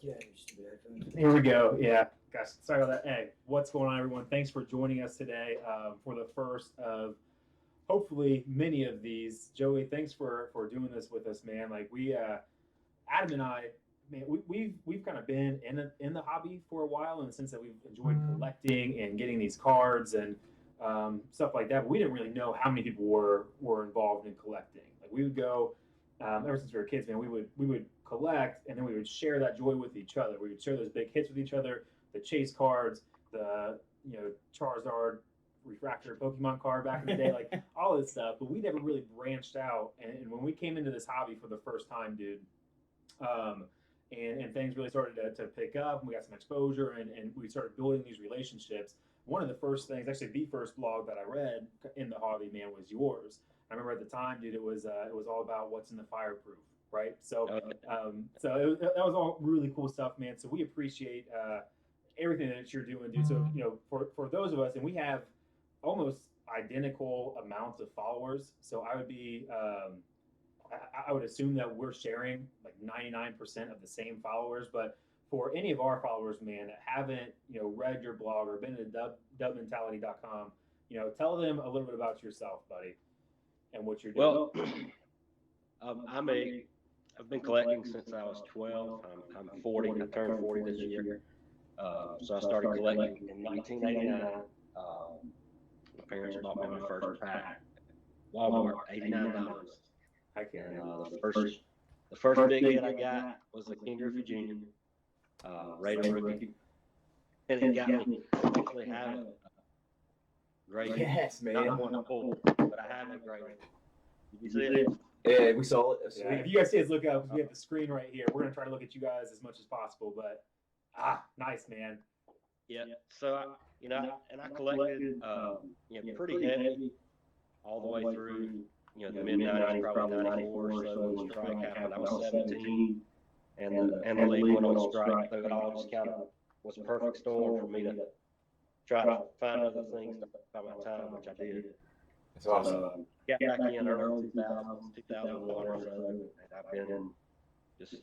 Yeah, you stupid headphones. Here we go. Yeah, gosh, sorry about that. Hey, what's going on, everyone? Thanks for joining us today for the first of hopefully many of these. Joey, thanks for doing this with us, man. Like Adam and I, man, we've kind of been in the hobby for a while in the sense that we've enjoyed collecting and getting these cards and stuff like that. But we didn't really know how many people were involved in collecting. Like we would go ever since we were kids, man. We would collect and then we would share that joy with each other. We would share those big hits with each other, the chase cards, the Charizard refractor Pokemon card back in the day, like all this stuff. But we never really branched out. And when we came into this hobby for the first time, dude, um, and things really started to pick up, and we got some exposure, and we started building these relationships. One of the first things, actually, the first blog that I read in the hobby, man, was yours. I remember at the time, dude, it was all about what's in the fireproof, right? That was all really cool stuff, man. So we appreciate everything that you're doing, dude. So for those of us, and we have almost identical amounts of followers. So I would be I would assume that we're sharing like 99% of the same followers. But for any of our followers, man, that haven't read your blog or been to dubmentality.com, tell them a little bit about yourself, buddy, and what you're doing. Well, I've been collecting since I was 12. I'm 40. I turned 40 this year. So I started collecting in 1989. My parents bought me my first pack. Walmart, $89. I can't And remember. the first big hit I got was a King Griffey Jr. Rated rookie, and it got me actually having a great. Yes, man. Not one to pull, but I have a great. Did you see it? Yeah, we saw it. Yeah, if you guys see us look up, we have the screen right here. We're gonna try to look at you guys as much as possible. But nice, man. Yeah. So I collected pretty heavy all the way through the mid '90s, probably '94 or so when the strike happened. I was 17, and the league went on strike. So it all just kind of was a perfect storm for me to try to find other things by my time, which I did. That's awesome. So got back in early 2000s, 2001 or so, and I've been just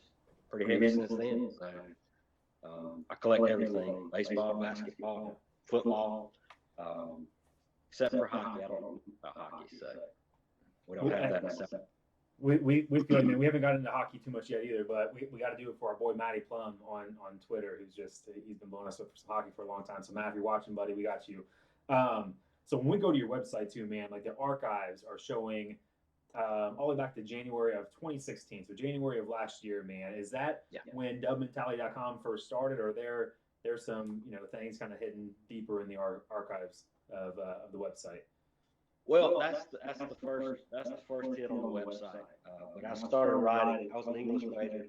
pretty heavy since then. So I collect everything: baseball, basketball, football, except for hockey. I don't know about hockey, so we don't have that except. We feel like, man, we haven't gotten into hockey too much yet either, but we got to do it for our boy Matty Plum on Twitter, he's been blowing us up for some hockey for a long time. So Matt, if you're watching, buddy, we got you. So when we go to your website too, man, like the archives are showing all the way back to January of 2016. So January of last year, man. Is that when dubmentality.com first started, or there's some things kind of hidden deeper in the archives of the website? Well, that's the first hit on the website. But I started writing. I was an English major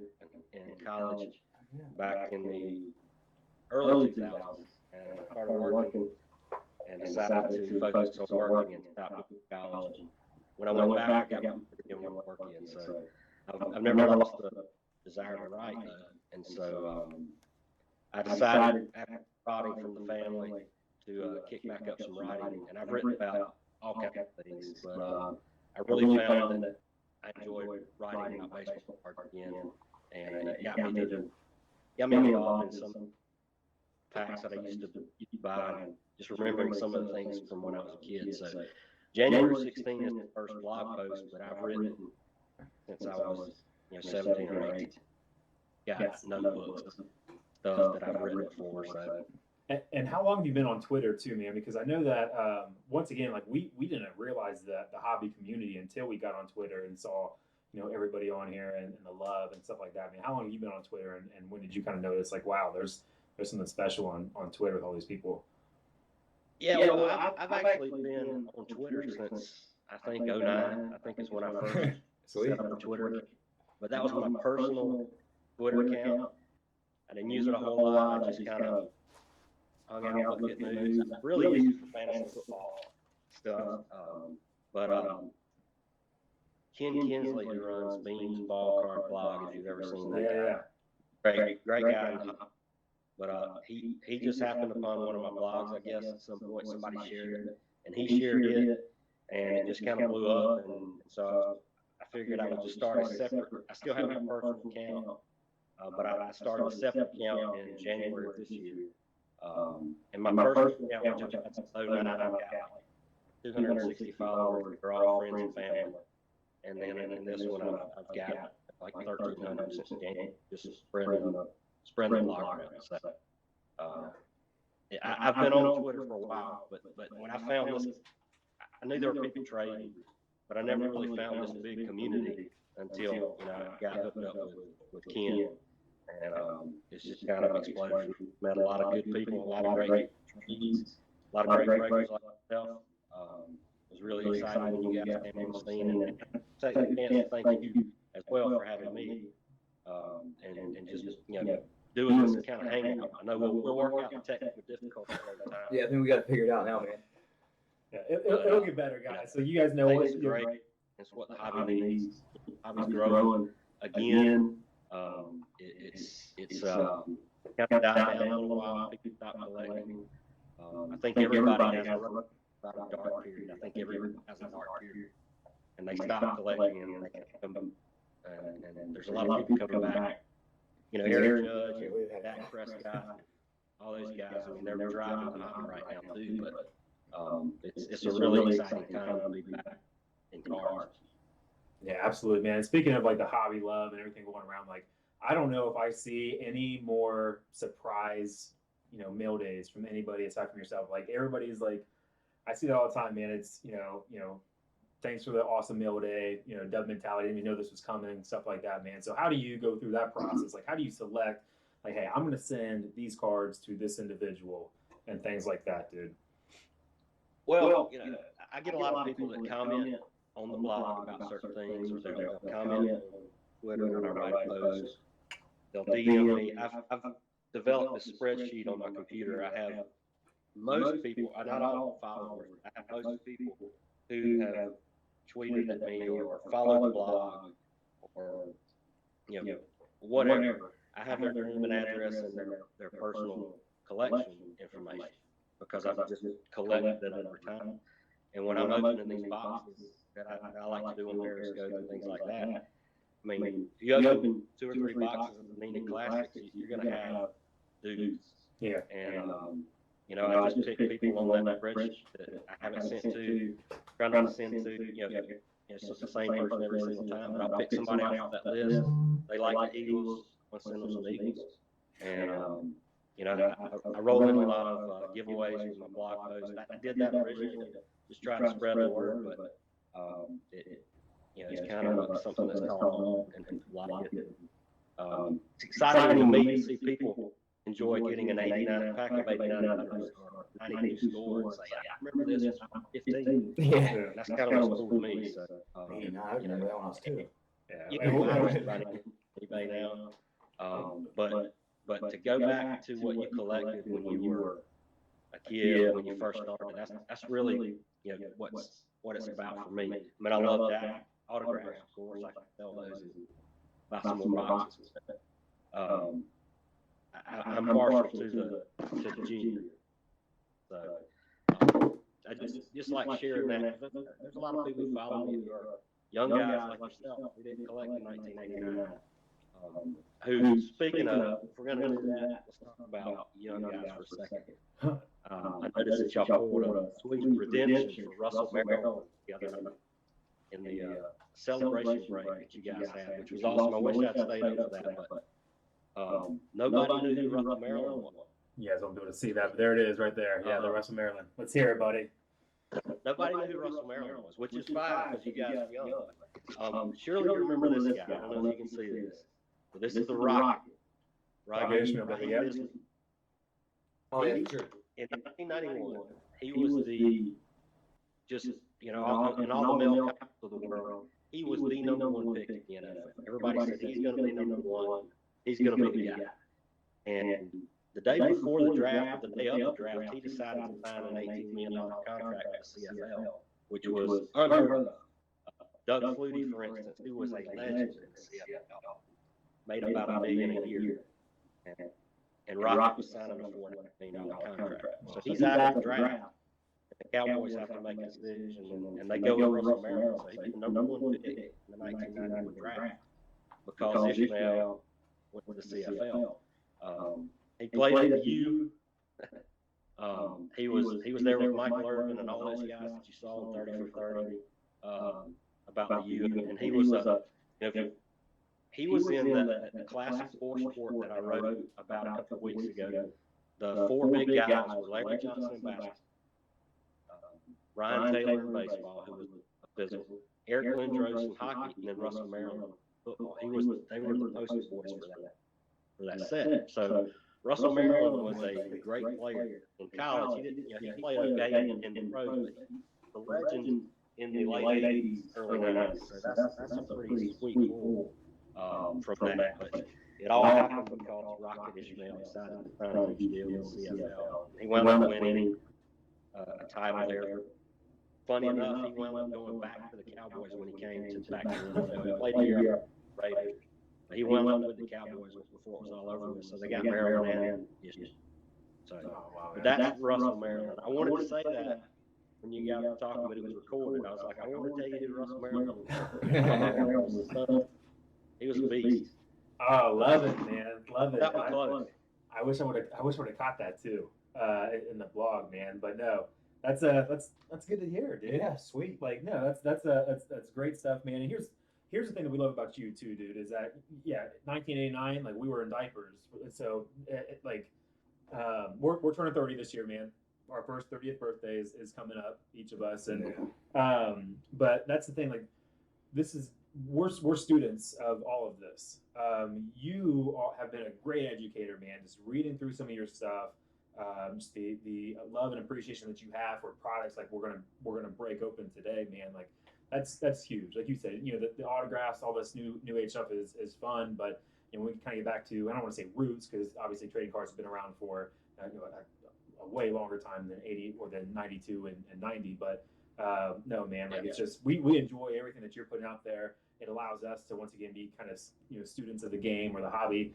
in college back in the early 2000s, and I started working and decided to focus on working and stop college. And when I went back, I got doing work again. So I've never lost the desire to write, and so I decided after prodding from the family to kick back up some writing, and I've written about all kinds of things, but I really found that I enjoyed writing about baseball cards again, and it got me involved in some packs that I used to buy, and just remembering some of the things from when I was a kid. So January 16 is the first blog post, but I've written since I was 17 or 18. Got notebooks of stuff that I've written before. So. And how long have you been on Twitter too, man? Because I know that once again, like we didn't realize that the hobby community until we got on Twitter and saw everybody on here and the love and stuff like that. I mean, how long have you been on Twitter, and when did you kind of notice like, wow, there's something special on Twitter with all these people? Yeah, well, I've actually been on Twitter since I think '09. I think is when I first set up Twitter. But that was my personal Twitter account. I didn't use it a whole lot. I just kind of hung out, looked at news. I really used it for fantasy football stuff. But Ken Kinsley, who runs Bean's Ball Card blog, if you've ever seen that guy, great guy. But he just happened upon one of my blogs, I guess, at some point. Somebody shared it, and he shared it, and it just kind of blew up. And so I figured I would just start a separate. I still have a personal account, but I started a separate account in January of this year. And my first account, which I've had since 09, I've got like 260 followers. They're all friends and family. And then in this one, I've got like 1,300 since January, just spreading the blog around. So, I've been on Twitter for a while, but when I found this, I knew there were people trading, but I never really found this big community until I got hooked up with Ken, and it's just kind of exploded. Met a lot of good people, a lot of great trades, a lot of great breakers like myself. It was really exciting when you guys came on the scene, and take a chance to thank you as well for having me, and just doing this kind of hangout. I know we'll work out the technical difficulties over time. Yeah, I think we got to figure it out now, man. Yeah, it'll get better, guys. So you guys know what it's great. It's what the hobby needs. The hobby's growing again. It's kind of died down a little while. People stopped collecting. I think everybody has a dark period. I think everyone has a dark period, and they stop collecting, and they come. And there's a lot of people coming back. Aaron Judge, Dak Prescott, all those guys. I mean, they're driving the hobby right now too. But it's a really exciting time to be back in cards. Yeah, absolutely, man. Speaking of like the hobby love and everything going around, like I don't know if I see any more surprise, mail days from anybody aside from yourself. Like everybody's like, I see it all the time, man. It's thanks for the awesome mail day, dub mentality. Didn't even know this was coming, stuff like that, man. So how do you go through that process? Like, how do you select, like, hey, I'm going to send these cards to this individual and things like that, dude? Well, I get a lot of people that comment on the blog about certain things, or they'll comment on Twitter when I write a post. They'll DM me. I've developed this spreadsheet on my computer. I have most people, not all followers, I have most people who have tweeted at me or followed the blog or whatever. I have their name and address and their personal collection information because I've just collected it over time. And when I'm opening these boxes that I like to do on Periscope and things like that, I mean, if you open 2 or 3 boxes of the Nina Classics, you're going to have dudes. Yeah. And I just pick people on that spreadsheet that I haven't sent to, trying not to send to, it's just the same person every single time, but I'll pick somebody off that list. They like the Eagles, I'll send them some Eagles. And, I roll in a lot of giveaways with my blog posts. I did that originally to just try to spread the word, but it's kind of something that's caught on and people like it. It's exciting to me to see people enjoy getting an 89 pack of 89 or 92 score and say, I remember this when I was 15. Yeah. That's kind of what's cool to me. So, I remember that one else too. eBay now. But to go back to what you collected when you were a kid, when you first started, that's really what it's about for me. I mean, I love that autographs, of course. I can sell those and buy some more boxes. I'm partial to the junior. So I just like sharing that. There's a lot of people who follow me who are young guys like yourself who didn't collect in 1989. Who, speaking of, if we're going to do that, let's talk about young guys for a second. I noticed that y'all pulled a sweet redemption for Russell Maryland the other night in the celebration break that you guys had, which was awesome. I wish I'd stayed up for that, but nobody knew who Russell Maryland was. You guys won't be able to see that, but there it is right there. Yeah, the Russell Maryland. Let's hear it, buddy. Nobody knew who Russell Maryland was, which is fine because you guys are young. Surely you remember this guy. I don't know if you can see this. But this is the Rocket. Rocket Ishmael, baby. Yep. Oh, yeah, sure. In 1991, he was the, just, in all the male counts of the world, he was the number 1 pick in the NFL. Everybody said he's going to be number 1. He's going to be the guy. And the day before the draft, or the day of the draft, he decided to sign an $18 million contract at CFL, which was unheard of. Doug Flutie, for instance, who was a legend in the CFL, made about $1 million a year. And Rocket was signing a $4 million contract. So he's out of the draft. The Cowboys have to make a decision, and they go with Russell Maryland. So he's the number 1 pick in the 1991 draft because Ishmael went to the CFL. He played at U. He was there with Michael Irvin and all those guys that you saw in 30 for 30 about the U, and he was he was in the classic four sport that I wrote about a couple of weeks ago. The four big guys were Larry Johnson in basketball, Ryan Taylor in baseball, who was a physical, Eric Lindros in hockey, and then Russell Maryland in football. They were the poster boys for that set. So Russell Maryland was a great player in college. He played okay in the pros, but the legend in the late 80s, early 90s. So that's a pretty sweet pull from that. But it all happened because Rocket Ishmael decided to sign a huge deal with CFL. He wound up winning a title there. Funny enough, he wound up going back to the Cowboys when he came back to the NFL. He played a year at Raiders. He wound up with the Cowboys before it was all over with. So they got Maryland and Ishmael. So but that's Russell Maryland. I wanted to say that when you guys were talking, but it was recorded. I was like, I want to tell you who Russell Maryland was. He was a beast. Oh, love it, man. Love it. That was close. I wish I would have caught that too in the blog, man. But no, that's good to hear, dude. Yeah, sweet. Like no, that's great stuff, man. And here's the thing that we love about you too, dude, is that 1989, like we were in diapers, so we're turning 30 this year, man. Our first 30th birthday is coming up, each of us, and but that's the thing, like we're students of all of this. You all have been a great educator, man. Just reading through some of your stuff, just the love and appreciation that you have for products like we're gonna break open today, man. Like that's huge. Like you said, the autographs, all this new age stuff is fun, but we can kind of get back to, I don't want to say roots, because obviously trading cards have been around for a way longer time than 80 or than 92 and 90, but no, man, like it's just we enjoy everything that you're putting out there. It allows us to once again be kind of students of the game or the hobby.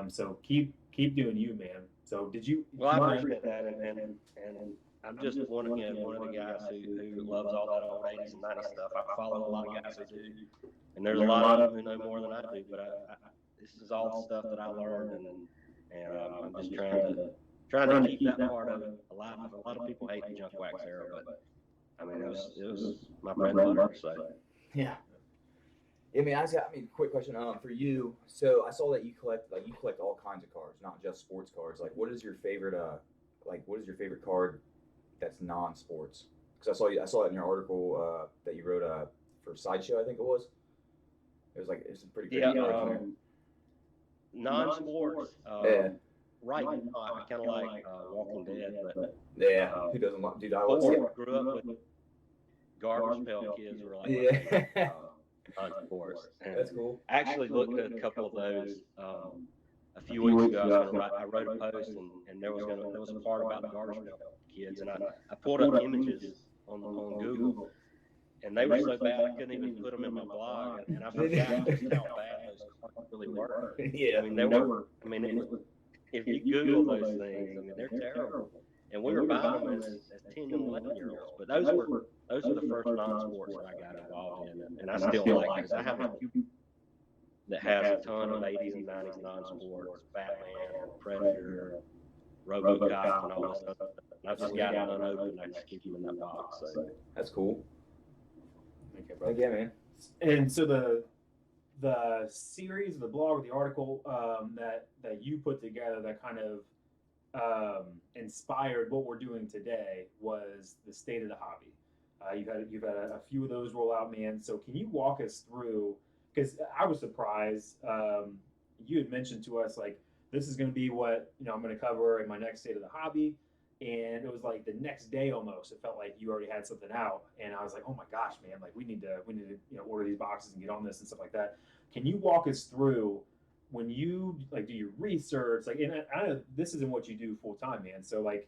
So keep doing you, man. So did you? Well, I appreciate that, and I'm just one of the guys who loves all that old 80s and 90s stuff. I follow a lot of guys who do, and there's a lot of them who know more than I do. But this is all stuff that I learned, and I'm just trying to keep that part of it alive. A lot of people hate the junk wax era, but I mean it was my bread and butter. So yeah. I mean, quick question for you. So I saw that you collect all kinds of cards, not just sports cards. Like, what is your favorite card that's non-sports? Because I saw it in your article that you wrote for Sideshow, I think it was. It was some pretty good cards in non-sports. Right now, I kind of like Walking Dead, but who doesn't like? Dude, I grew up with Garbage Pail Kids were like non-sports. That's cool. I actually looked at a couple of those a few weeks ago. I wrote a post, and there was a part about the Garbage Pail Kids, and I pulled up images on Google, and they were so bad I couldn't even put them in my blog, and I forgot just how bad those cards really were. Yeah, I mean, they were. I mean, if you Google those things, I mean, they're terrible. And we were buying them as 10 and 11-year-olds, but those were the first non-sports that I got involved in, and I still like it, because I have a few that has a ton of 80s and 90s non-sports, Batman, Predator, RoboCop, and all this stuff. And I've just got it unopened. I just keep them in that box. So that's cool. Okay, bro. Yeah, man. And so the series, the blog, the article that you put together that kind of inspired what we're doing today was the state of the hobby. You've had a few of those roll out, man. So can you walk us through? Because I was surprised. You had mentioned to us like this is going to be what I'm going to cover in my next state of the hobby, and it was like the next day almost. It felt like you already had something out, and I was like, oh my gosh, man! Like we need to order these boxes and get on this and stuff like that. Can you walk us through when you do your research? Like, and I know this isn't what you do full time, man. So like,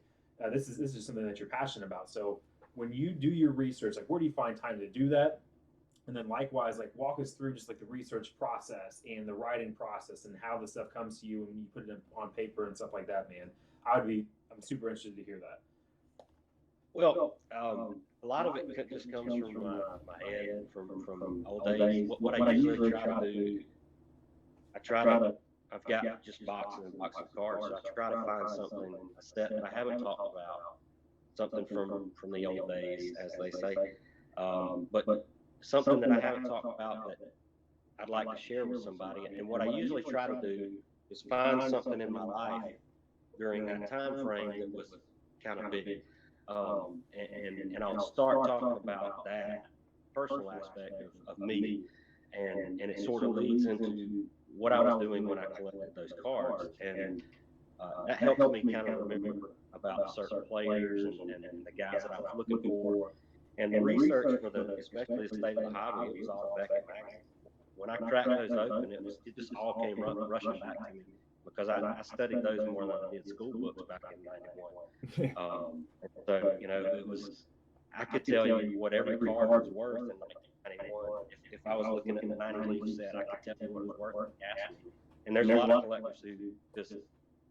this is something that you're passionate about. So when you do your research, like, where do you find time to do that? And then likewise, like, walk us through just like the research process and the writing process and how the stuff comes to you and you put it on paper and stuff like that, man. I'm super interested to hear that. Well, a lot of it just comes from my head, from old days. What I usually try to do, I try to I've got just boxes and boxes of cards. So I try to find something, a set that I haven't talked about, something from the old days, as they say. But something that I haven't talked about that I'd like to share with somebody. And what I usually try to do is find something in my life during that time frame that was kind of big. And I'll start talking about that personal aspect of me, and it sort of leads into what I was doing when I collected those cards, and that helps me kind of remember about certain players and the guys that I was looking for, and the research for especially the state of the hobby. It was all Beckett magazine. When I cracked those open, it just all came rushing back to me, because I studied those more than I did school books back in '91. So it was, I could tell you what every card was worth in 1991. If I was looking at the 90 leaf set, I could tell you what it was worth in gasoline. And there's a lot of collectors who just,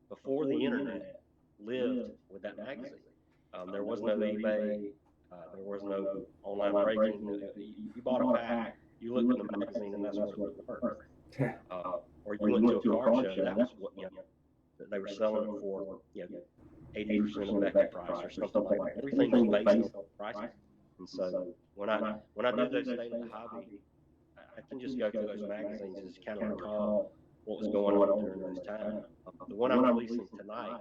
before the internet, lived with that magazine. There was no eBay, there was no online breaking. You bought a pack, you looked in the magazine, and that's what it was worth. Or you went to a card show, that was what that they were selling it for, 80% of Beckett price or something like that. Everything was based on prices. And so when I do those state of the hobby, I can just go through those magazines and just kind of recall what was going on during those times. The one I'm releasing tonight,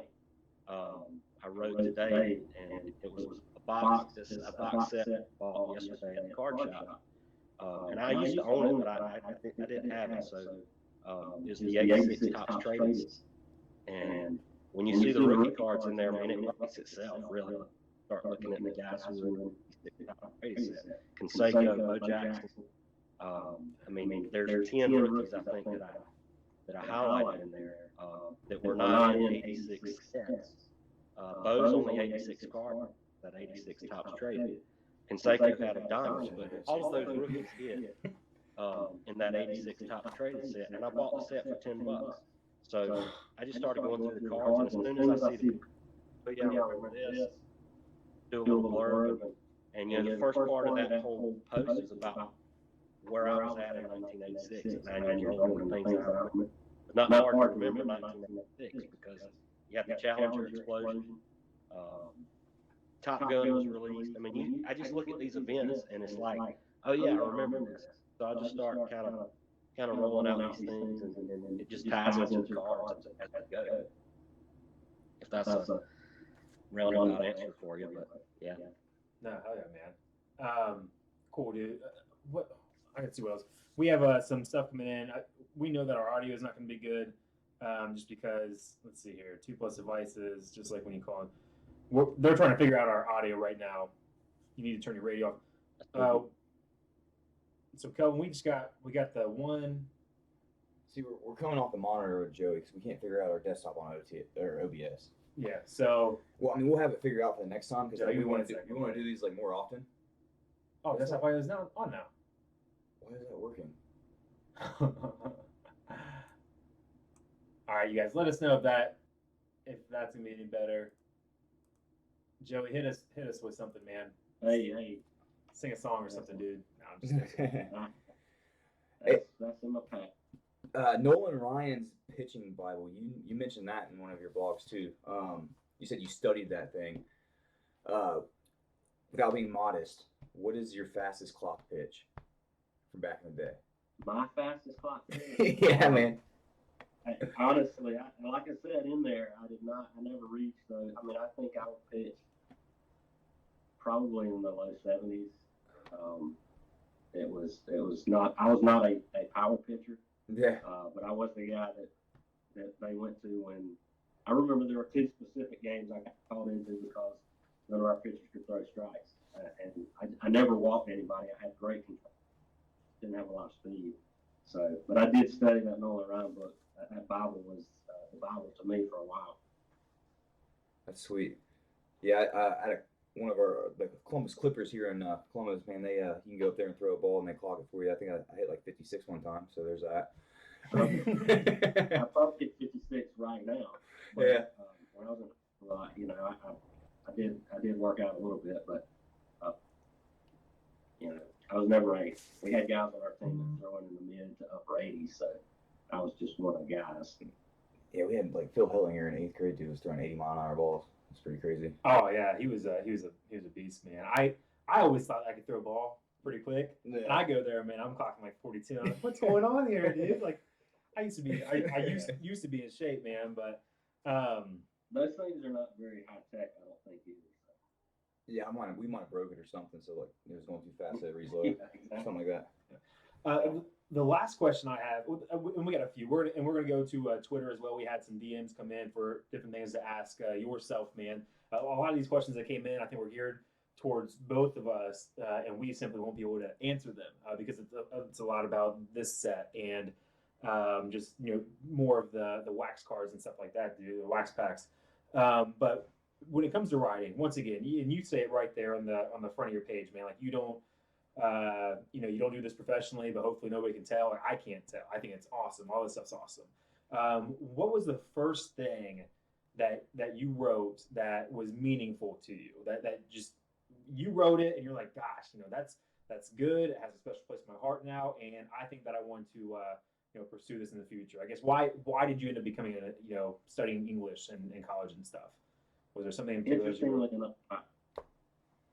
I wrote today, and it was a box set bought yesterday at the card shop. And I used to own it, but I didn't have it. So it's the 86 Topps Traded. And when you see the rookie cards in there, man, it writes itself, really. Start looking at the guys who are in the Topps Traded set. Canseco, Bo Jackson. I mean, there's 10 rookies, I think, that I highlighted in there that were not in 86 sets. Bo's on the 86 card, that 86 Topps Traded. Canseco had a diamond, but all of those rookies did in that 86 Topps Traded set, and I bought the set for $10. So I just started going through the cards, and as soon as I see the remember this, do a little blurb, and the first part of that whole post is about where I was at in 1986 at 9 years old, and the things that I remember. But not hard to remember 1986, because you had the Challenger explosion, Top Gun was released. I mean, I just look at these events, and it's like, oh yeah, I remember this. So I just start kind of rolling out these things, and it just ties into the cards as we go. If that's a roundabout answer for you, but yeah. No, hell yeah, man. Cool, dude. What I can see what else. We have some stuff coming in. We know that our audio is not going to be good, just because. Let's see here, 2+ devices, just like when you call it. They're trying to figure out our audio right now. You need to turn your radio off. So Kelvin, we got the one. See, we're coming off the monitor with Joey because we can't figure out our desktop on OBS. Yeah. So. Well, I mean, we'll have it figured out for the next time, because Yeah, we want to do these like more often. Oh, desktop audio is now on now. Why is that working? All right, you guys, let us know if that's gonna be any better. Joey, hit us with something, man. Hey. Sing a song or something, dude. No, I'm just kidding. That's in my pack. Nolan Ryan's pitching Bible. You mentioned that in one of your blogs too. You said you studied that thing. Without being modest, what is your fastest clock pitch from back in the day? My fastest clock pitch? Yeah, man. Honestly, like I said in there, I never reached those. I mean, I think I would pitch probably in the low 70s. It was not. I was not a power pitcher. Yeah. But I was the guy that they went to when. I remember there were 2 specific games I got called into because none of our pitchers could throw strikes, and I never walked anybody. I had great control. Didn't have a lot of speed. So, but I did study that Nolan Ryan book. That Bible was the Bible to me for a while. That's sweet. Yeah, I had one of the Columbus Clippers here in Columbus, man. They you can go up there and throw a ball and they clock it for you. I think I hit like 56 one time, so there's that. I probably hit 56 right now. But, yeah. When I was I did work out a little bit, but I was never a. We had guys on our team that throwing in the mid to upper 80s, so I was just one of the guys. Yeah, we had like Phil Hillinger in 8th grade, dude was throwing 80-mile-an-hour balls. It's pretty crazy. Oh yeah, he was a beast, man. I always thought I could throw a ball pretty quick, Yeah. and I go there, man. I'm clocking like 42. I'm like, what's going on here, dude? Like, I used to be in shape, man, but Those things are not very high tech, I don't think either. So. Yeah, we might have broke it or something, so like it was going too fast at reload, Yeah, exactly. something like that. The last question I have, and we got a few. We're gonna go to Twitter as well. We had some DMs come in for different things to ask yourself, man. A lot of these questions that came in, I think, were geared towards both of us, and we simply won't be able to answer them because it's a lot about this set and just more of the wax cards and stuff like that, the wax packs. But when it comes to writing, once again, and you say it right there on the front of your page, man. Like you don't you don't do this professionally, but hopefully nobody can tell. Or I can't tell. I think it's awesome. All this stuff's awesome. What was the first thing that you wrote that was meaningful to you? That just you wrote it and you're like, gosh, that's good. It has a special place in my heart now, and I think that I want to pursue this in the future. I guess why did you end up becoming studying English in college and stuff? Was there something in particular? Interestingly enough,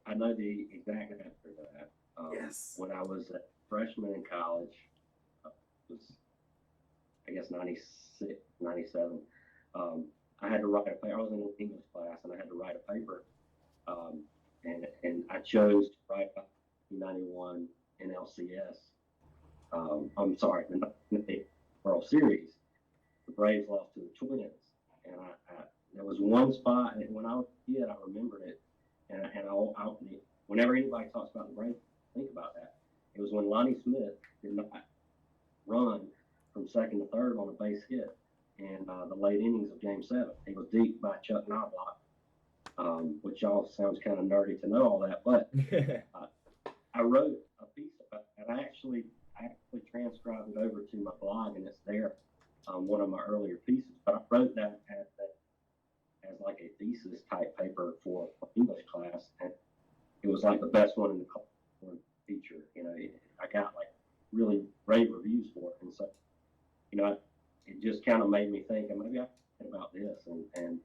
I know the exact answer to that. Yes. When I was a freshman in college, was I guess 96, 97. I had to write a paper. I was in an English class, and I had to write a paper. And I chose to write about 1991 NLCS. I'm sorry, the World Series. The Braves lost to the Twins, and there was one spot, and when I was a kid, I remembered it, and whenever anybody talks about the Braves, think about that. It was when Lonnie Smith did not run from second to third on a base hit in the late innings of Game 7. He was deep by Chuck Knobloch, which y'all sounds kind of nerdy to know all that, but I wrote a piece about it, and I actually transcribed it over to my blog, and it's there, one of my earlier pieces. But I wrote that as like a thesis type paper for English class, and it was like the best one in the feature. I got like really rave reviews for it, and so it just kind of made me think, and maybe I think about this, and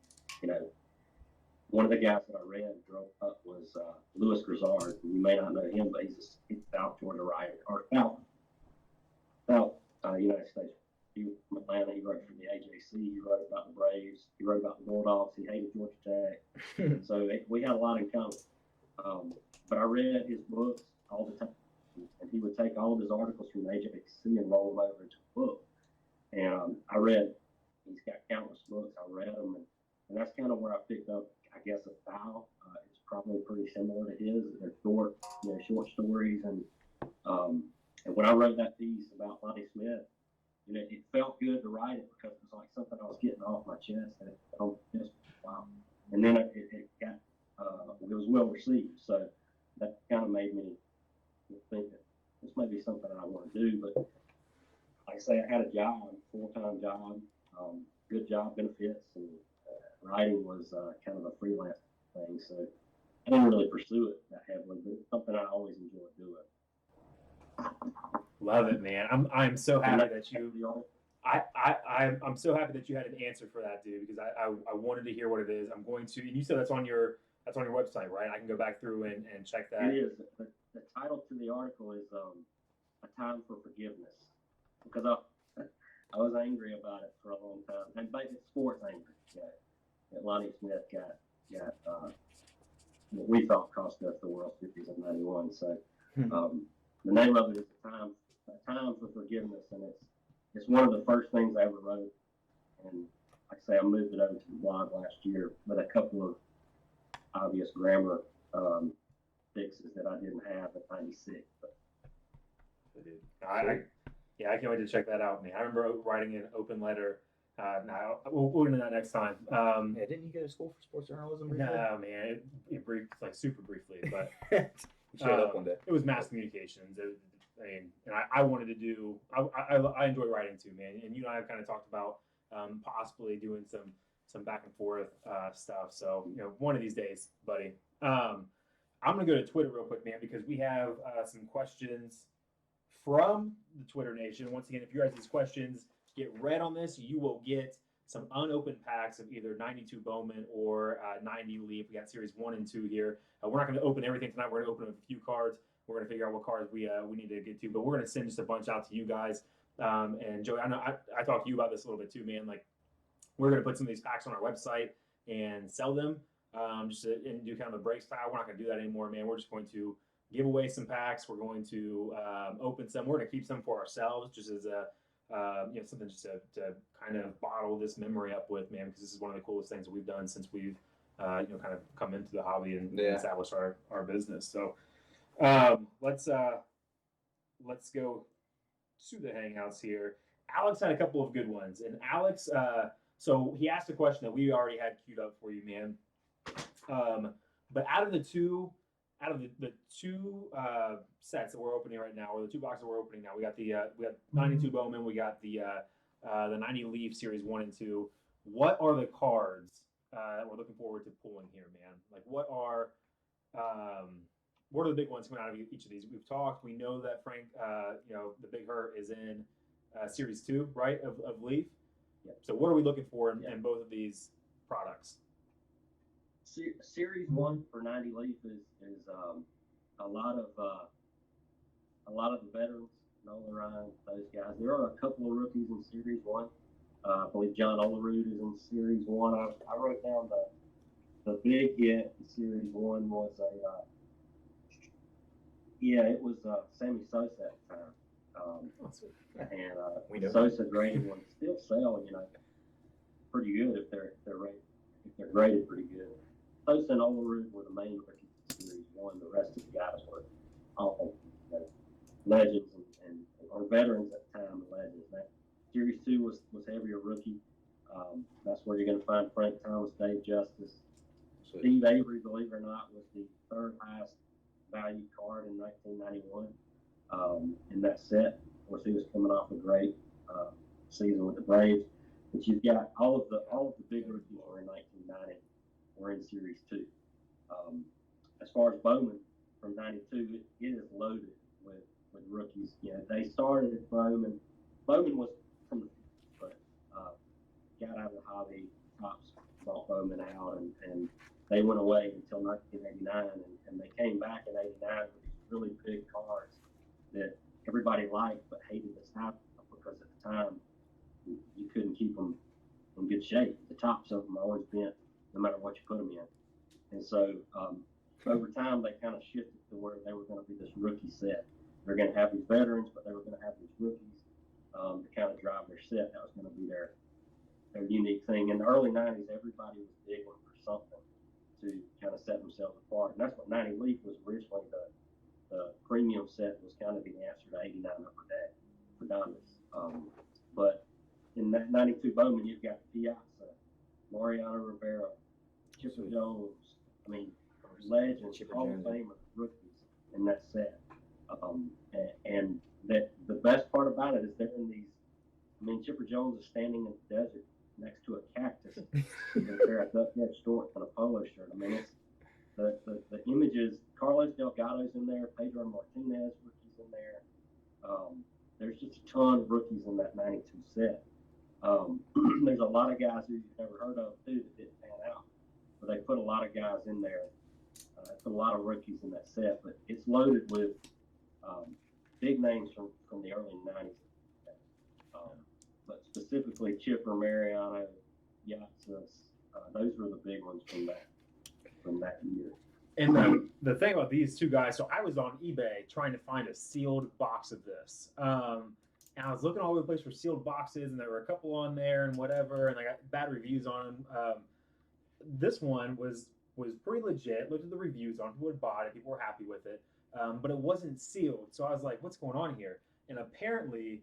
one of the guys that I read drove up was Louis Grizzard. You may not know him, but he's a South Georgia writer, or South United States. He was from Atlanta. He wrote for the AJC. He wrote about the Braves. He wrote about the Bulldogs. He hated Georgia Tech. So we had a lot in common. But I read his books all the time, and he would take all of his articles from the AJC and roll them over into a book. And he's got countless books. I read them, and that's kind of where I picked up, I guess, a style. It's probably pretty similar to his. They're short stories, and when I wrote that piece about Lonnie Smith, it felt good to write it because it was like something I was getting off my chest, and it felt just wow. And then it was well received, so that kind of made me think that this may be something I want to do. But like I say, I had a job, full-time job, good job benefits, and writing was kind of a freelance thing, so I didn't really pursue it that heavily, but it's something I always enjoyed doing. Love it, man. I'm so happy that you. I'm so happy that you had an answer for that, dude, because I wanted to hear what it is. I'm going to, and you said that's on your website, right? I can go back through and check that. It is. The title to the article is A Time for Forgiveness, because I was angry about it for a long time, and basically sports angry. That Lonnie Smith got what we thought cost us the World Series of '91. So the name of it is A Time for Forgiveness, and it's one of the first things I ever wrote. And like I say, I moved it over to the blog last year with a couple of obvious grammar fixes that I didn't have in '96. But I can't wait to check that out, man. I remember writing an open letter. Now we'll get into that next time. Didn't you go to school for sports journalism? Briefly? No, man, it brief, like super briefly, but showed up one day. It was mass communications. I wanted to do. I enjoy writing too, man. And you and I have kind of talked about possibly doing some back and forth stuff. So one of these days, buddy. I'm gonna go to Twitter real quick, man, because we have some questions from the Twitter Nation. Once again, if you guys have these questions, get red on this, you will get some unopened packs of either 92 Bowman or 90 Leaf. We got Series 1 and 2 here. We're not going to open everything tonight. We're going to open a few cards. We're going to figure out what cards we need to get to, but we're going to send just a bunch out to you guys. And Joey, I know I talked to you about this a little bit too, man. Like, we're going to put some of these packs on our website and sell them, and do kind of a break style. We're not going to do that anymore, man. We're just going to give away some packs. We're going to open some. We're going to keep some for ourselves, just as a something just to kind of bottle this memory up with, man, because this is one of the coolest things that we've done since we've kind of come into the hobby and established our business. So let's go to the hangouts here. Alex had a couple of good ones, and Alex, so he asked a question that we already had queued up for you, man. But out of the two sets that we're opening right now, or the 2 boxes we're opening now, we got 92 Bowman, we got the 90 Leaf Series 1 and 2. What are the cards that we're looking forward to pulling here, man? Like, what are the big ones coming out of each of these? We've talked. We know that Frank, the Big Hurt is in Series 2, right, of Leaf. Yeah. So what are we looking for in both of these products? Series 1 for 90 Leaf is a lot of the veterans, Nolan Ryan, those guys. There are a couple of rookies in Series 1. I believe John Olerud is in Series 1. I wrote down the big hit in Series 1 was it was Sammy Sosa at the time. And Sosa graded ones still sell, pretty good if they're graded pretty good. Sosa and Olerud were the main rookies in Series 1. The rest of the guys were all legends or veterans at the time, legends. That Series 2 was heavier rookie. That's where you're going to find Frank Thomas, Dave Justice. Steve Avery, believe it or not, was the 3rd highest valued card in 1991 in that set. Of course, he was coming off a great season with the Braves. But you've got all of the big rookies were in 1990. We're in Series 2. As far as Bowman from 92, it is loaded with rookies. They started at Bowman. Bowman was from the but got out of the hobby. Tops bought Bowman out, and they went away until 1989, and they came back in 89 with these really big cards that everybody liked but hated the stock because at the time you couldn't keep them in good shape. The tops of them always bent no matter what you put them in. And so over time, they kind of shifted to where they were going to be this rookie set. They're going to have these veterans, but they were going to have these rookies to kind of drive their set. That was going to be their unique thing. In the early 90s, everybody was digging for something to kind of set themselves apart. And that's what 90 Leaf was originally. The premium set was kind of the answer to 89 Upper Deck for Dondas. But in that 92 Bowman, you've got Piazza, Mariano Rivera, Chipper Jones. I mean, legends, Hall of Famer rookies in that set. And that the best part about it is they're in these. I mean, Chipper Jones is standing in the desert next to a cactus and they're a duck-neck short and a polo shirt. I mean, it's the images. Carlos Delgado's in there, Pedro Martinez rookies in there. There's just a ton of rookies in that 92 set. There's a lot of guys who you've never heard of too that didn't pan out, but they put a lot of guys in there. Put a lot of rookies in that set, but it's loaded with big names from the early 90s. But specifically Chipper, Mariano, Yatsas, those were the big ones from that year. And the thing about these two guys, so I was on eBay trying to find a sealed box of this. And I was looking all over the place for sealed boxes, and there were a couple on there and whatever, and I got bad reviews on them. This one was pretty legit. Looked at the reviews on who had bought it. People were happy with it. But it wasn't sealed. So I was like, what's going on here? And apparently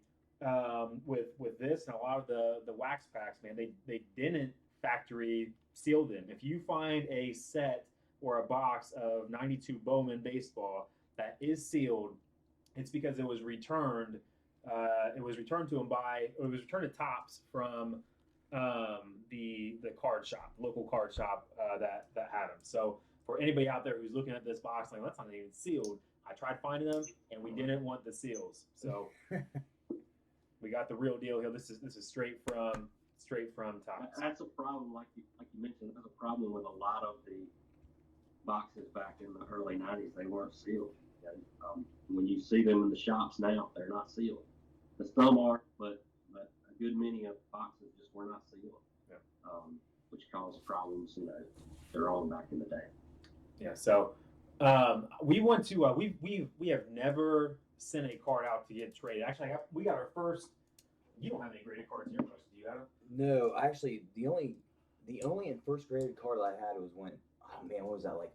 with this and a lot of the wax packs, man, they didn't factory seal them. If you find a set or a box of 92 Bowman Baseball that is sealed, it's because it was returned. It was returned to Tops from the card shop, local card shop that had them. So for anybody out there who's looking at this box like, that's not even sealed, I tried finding them and we didn't want the seals. So We got the real deal here. This is straight from Topps. That's a problem, like you mentioned. That's a problem with a lot of the boxes back in the early '90s. They weren't sealed. When you see them in the shops now, they're not sealed. Some are, but a good many of boxes just were not sealed, which caused problems. They're on back in the day. Yeah. So we want to. We have never sent a card out to get traded. Actually, we got our first. You don't have any graded cards in your collection, do you, Adam? No, actually, the only and first graded card I had was when, oh man, what was that, like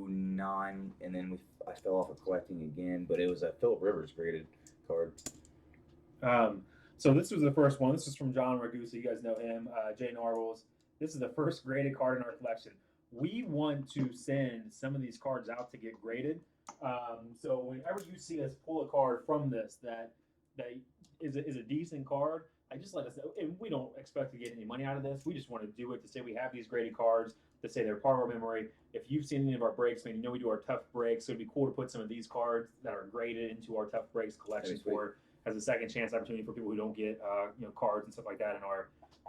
09, and then I fell off of collecting again, but it was a Phillip Rivers graded card. So this was the first one. This is from John Ragusa. You guys know him. Jay Narbles. This is the first graded card in our collection. We want to send some of these cards out to get graded. So whenever you see us pull a card from this that is a decent card, just let us know. And we don't expect to get any money out of this. We just want to do it to say we have these graded cards, to say they're part of our memory. If you've seen any of our breaks, man, we do our tough breaks. So it'd be cool to put some of these cards that are graded into our tough breaks collection as a second chance opportunity for people who don't get cards and stuff like that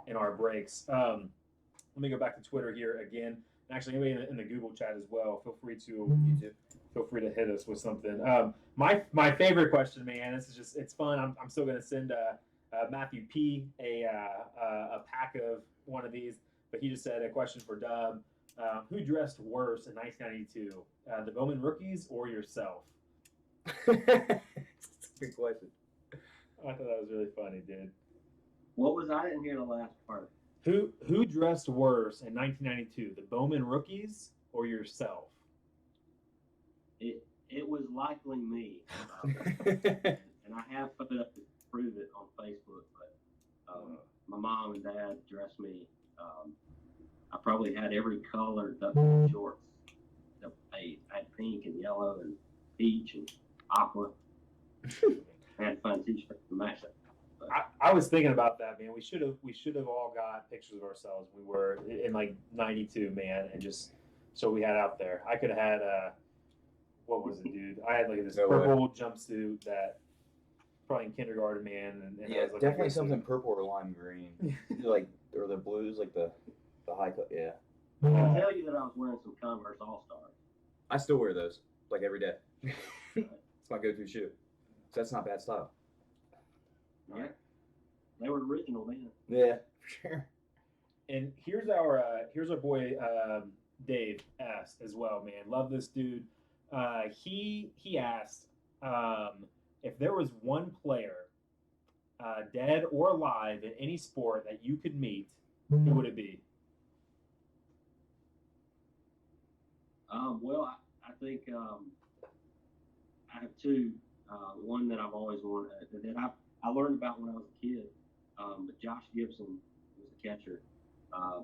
in our breaks. Let me go back to Twitter here again. And actually, anybody in the Google chat as well, feel free to hit us with something. My favorite question, man. This is it's fun. I'm still gonna send Matthew P a pack of one of these, but he just said a question for Dub: who dressed worse in 1992, the Bowman rookies or yourself? That's a good question. I thought that was really funny, dude. What was I didn't hear the last part? Who dressed worse in 1992, the Bowman rookies or yourself? It was likely me, and I have put up to prove it on Facebook. But my mom and dad dressed me. I probably had every color duck shorts. I had pink and yellow and peach and aqua. I had fun t-shirts to match it. I was thinking about that, man. We should have all got pictures of ourselves. We were in like '92, man, and just so we had out there. I could have had what was it, dude? I had like this purple jumpsuit that probably in kindergarten, man. And yeah, definitely something purple or lime green, or the blues, like the high cut. Yeah. I can tell you that I was wearing some Converse All Stars. I still wear those like every day. It's my go-to shoe. So that's not bad style. Yeah, they were original then. Yeah, for sure. And here's our boy Dave S as well, man. Love this dude. He asked if there was one player, dead or alive, in any sport that you could meet, who would it be? Well, I think I have two. One that I've always wanted that I learned about when I was a kid. But Josh Gibson was a catcher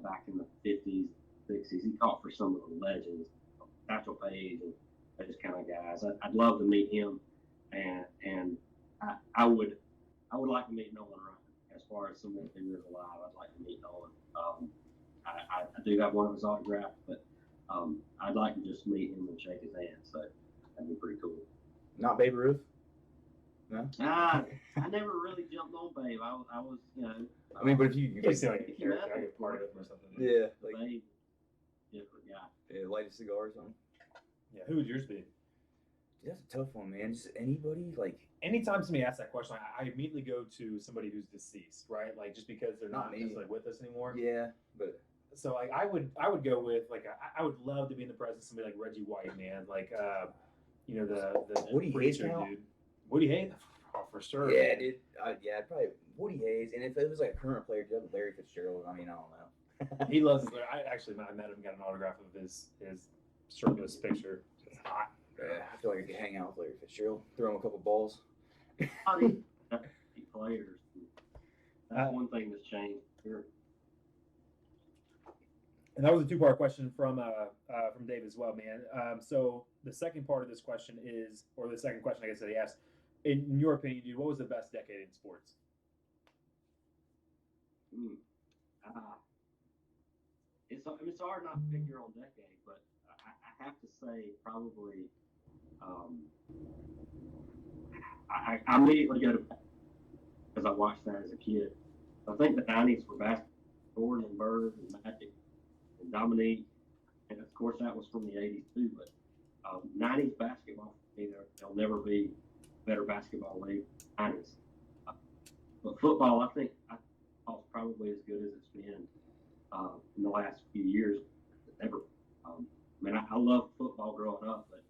back in the 50s, 60s. He caught for some of the legends, Satchel Paige and those kind of guys. I'd love to meet him, and I would like to meet Nolan Ryan. As far as someone who is alive, I'd like to meet Nolan. I do have one of his autographs, but I'd like to just meet him and shake his hand. So that'd be pretty cool. Not Babe Ruth. No. I never really jumped on Babe. I was, I mean, but if you get part of it or something. Yeah, like Babe, different guy. Yeah, light a cigar or something. Yeah, who would yours be? Dude, that's a tough one, man. Just anybody, like. Anytime somebody asks that question, I immediately go to somebody who's deceased, right? Like just because they're not necessarily with us anymore. Yeah, but. So like I would go with I would love to be in the presence of somebody like Reggie White, man. Like the Woody Hayes dude. Woody Hayes, for sure. Yeah, dude. Probably Woody Hayes. And if it was like a current player, Larry Fitzgerald. I mean, I don't know. He loves. I met him, got an autograph of his shirtless picture. It's hot. Yeah, I feel like I could hang out with Larry Fitzgerald, throw him a couple balls. Players. That's one thing that's changed here. And that was a two-part question from Dave as well, man. So the second part of this question is, or the second question I guess that he asked, in your opinion, dude, what was the best decade in sports? It's hard not to pick your own decade, but I have to say probably I immediately go to because I watched that as a kid. I think the 90s were basketball, Jordan and Bird and Magic and Dominique, and of course that was from the 80s too. But 90s basketball, there'll never be a better basketball league. 90s. But football, I think, football's probably as good as it's been in the last few years ever. I mean, I loved football growing up, but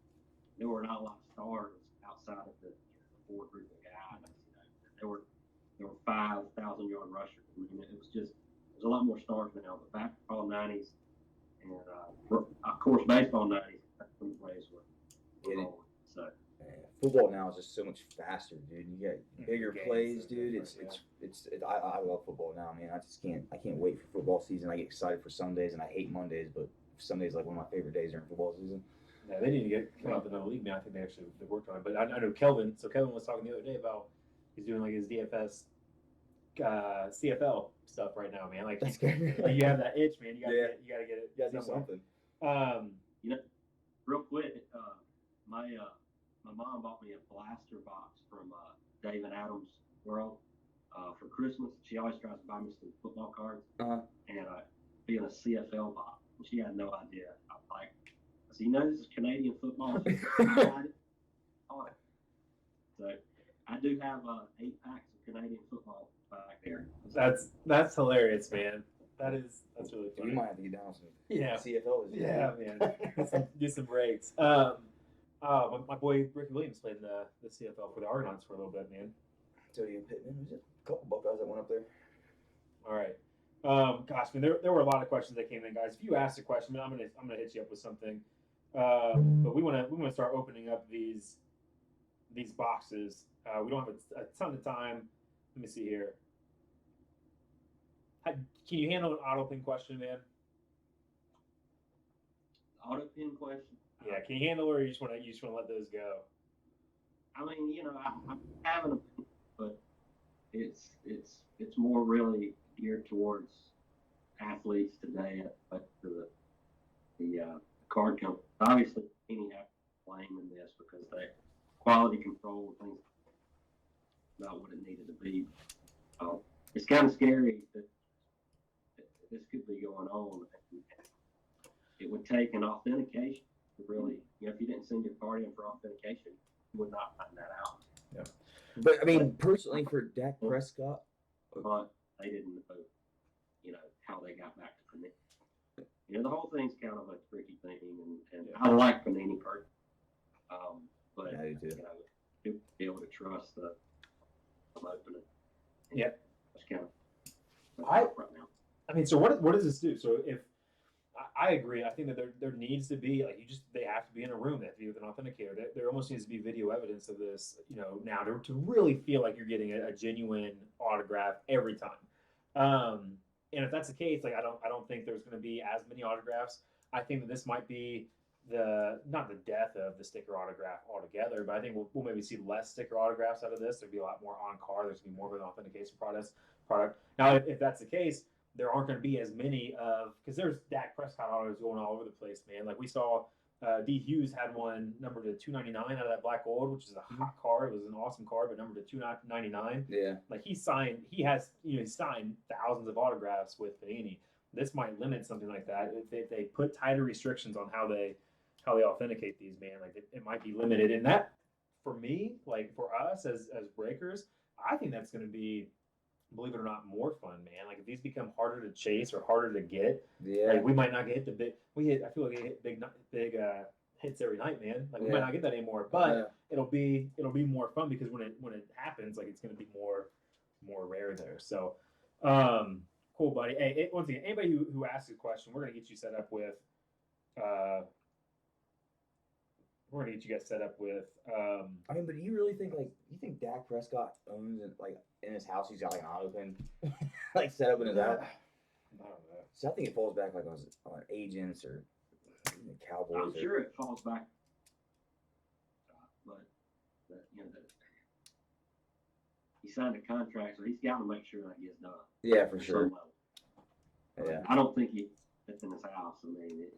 there were not a lot of stars outside of the four group of guys. There were 5,000-yard rushers. I mean, there's a lot more stars now. But basketball 90s and of course baseball 90s. That's when the plays were rolling. So. Football now is just so much faster, dude. You get bigger Games plays, dude. I I love football now, man. I can't wait for football season. I get excited for Sundays, and I hate Mondays, but Sundays like one of my favorite days during football season. Yeah, they need to come out with another league, man. I think they worked on it. But I know Kelvin. So Kelvin was talking the other day about he's doing like his DFS, CFL stuff right now, man. Like you have that itch, man. You gotta get it. You gotta do something. Real quick, my mom bought me a blaster box from David Adams' World for Christmas. She always tries to buy me some football cards, and being a CFL box. She had no idea. I'm like, so this is Canadian football. So I do have 8 packs of Canadian football back there. That's hilarious, man. That's really funny. You might have to get down some CFL. Yeah, man. do some breaks. My boy Ricky Williams played in the CFL for the Argonauts for a little bit, man. Jody and Pittman, was it? A couple Buckeyes that went up there. All right. Gosh, I mean, there were a lot of questions that came in, guys. If you asked a question, I'm gonna hit you up with something. But we wanna start opening up these boxes. We don't have a ton of time. Let me see here. Can you handle an auto pin question, man? Auto pin question? Yeah, can you handle it, or you just want to let those go? I mean, I'm having a, but it's more really geared towards athletes today, but the card company. Obviously, any have to blame in this because they quality control and things not what it needed to be. It's kind of scary that this could be going on. It would take an authentication to really, if you didn't send your card in for authentication, you would not find that out. Yeah. But I mean, personally, for Dak Prescott, but they didn't know, how they got back to Panini. The whole thing's kind of a tricky thing, and I like Panini personally. But I do too. Be able to trust the opening. Yeah. That's kind of right now. I mean, so what does this do? So if I agree, I think that there needs to be they have to be in a room. They have to be with an authenticator. There almost needs to be video evidence of this, now to really feel like you're getting a genuine autograph every time. And if that's the case, I don't think there's going to be as many autographs. I think that this might be not the death of the sticker autograph altogether, but I think we'll maybe see less sticker autographs out of this. There'll be a lot more on card. There's going to be more of an authentication product. Now, if that's the case, there aren't going to be as many because there's Dak Prescott autos going all over the place, man. Like we saw, D. Hughes had one numbered to 299 out of that black gold, which is a hot card. It was an awesome card, but numbered to 299. Yeah. Like he signed thousands of autographs with Panini. This might limit something like that if they put tighter restrictions on how they authenticate these, man. Like it might be limited, and that for me, like for us as breakers, I think that's going to be, believe it or not, more fun, man. Like if these become harder to chase or harder to get, like we might not get the big. I feel like we hit big hits every night, man. Like we might not get that anymore, but it'll be more fun because when it happens, like it's going to be more rare there. So, cool, buddy. Hey, once again, anybody who asks a question, we're going to get you set up with. We're gonna get you guys set up with. I mean, but do you really think you think Dak Prescott owns it, in his house? He's got an auto pin, set up in his house. I don't know. So I think it falls back on agents or the Cowboys. I'm sure it falls back, but he signed a contract, so he's got to make sure that gets done. Yeah, for sure. Yeah, I don't think it's in his house. I mean,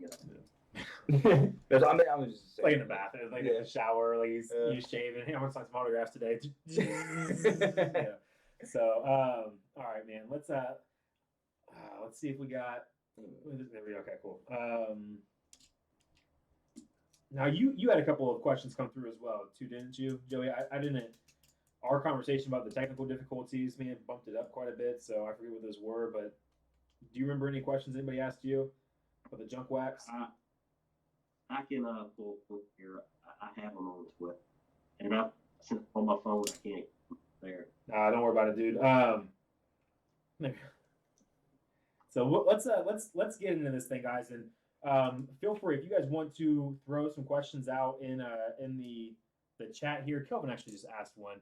I was just saying, in the bathroom, in the shower, he's shaving. Hey, I want to sign some autographs today. So, all right, man. Let's see if we got. There we go. Okay, cool. Now you had a couple of questions come through as well too, didn't you, Joey? I didn't. Our conversation about the technical difficulties, man, bumped it up quite a bit. So I forget what those were, but do you remember any questions anybody asked you about the junk wax? I can pull here. I have them on Twitter, and on my phone. I can't there. Nah, don't worry about it, dude. So let's get into this thing, guys, and feel free if you guys want to throw some questions out in the chat here. Kelvin actually just asked one.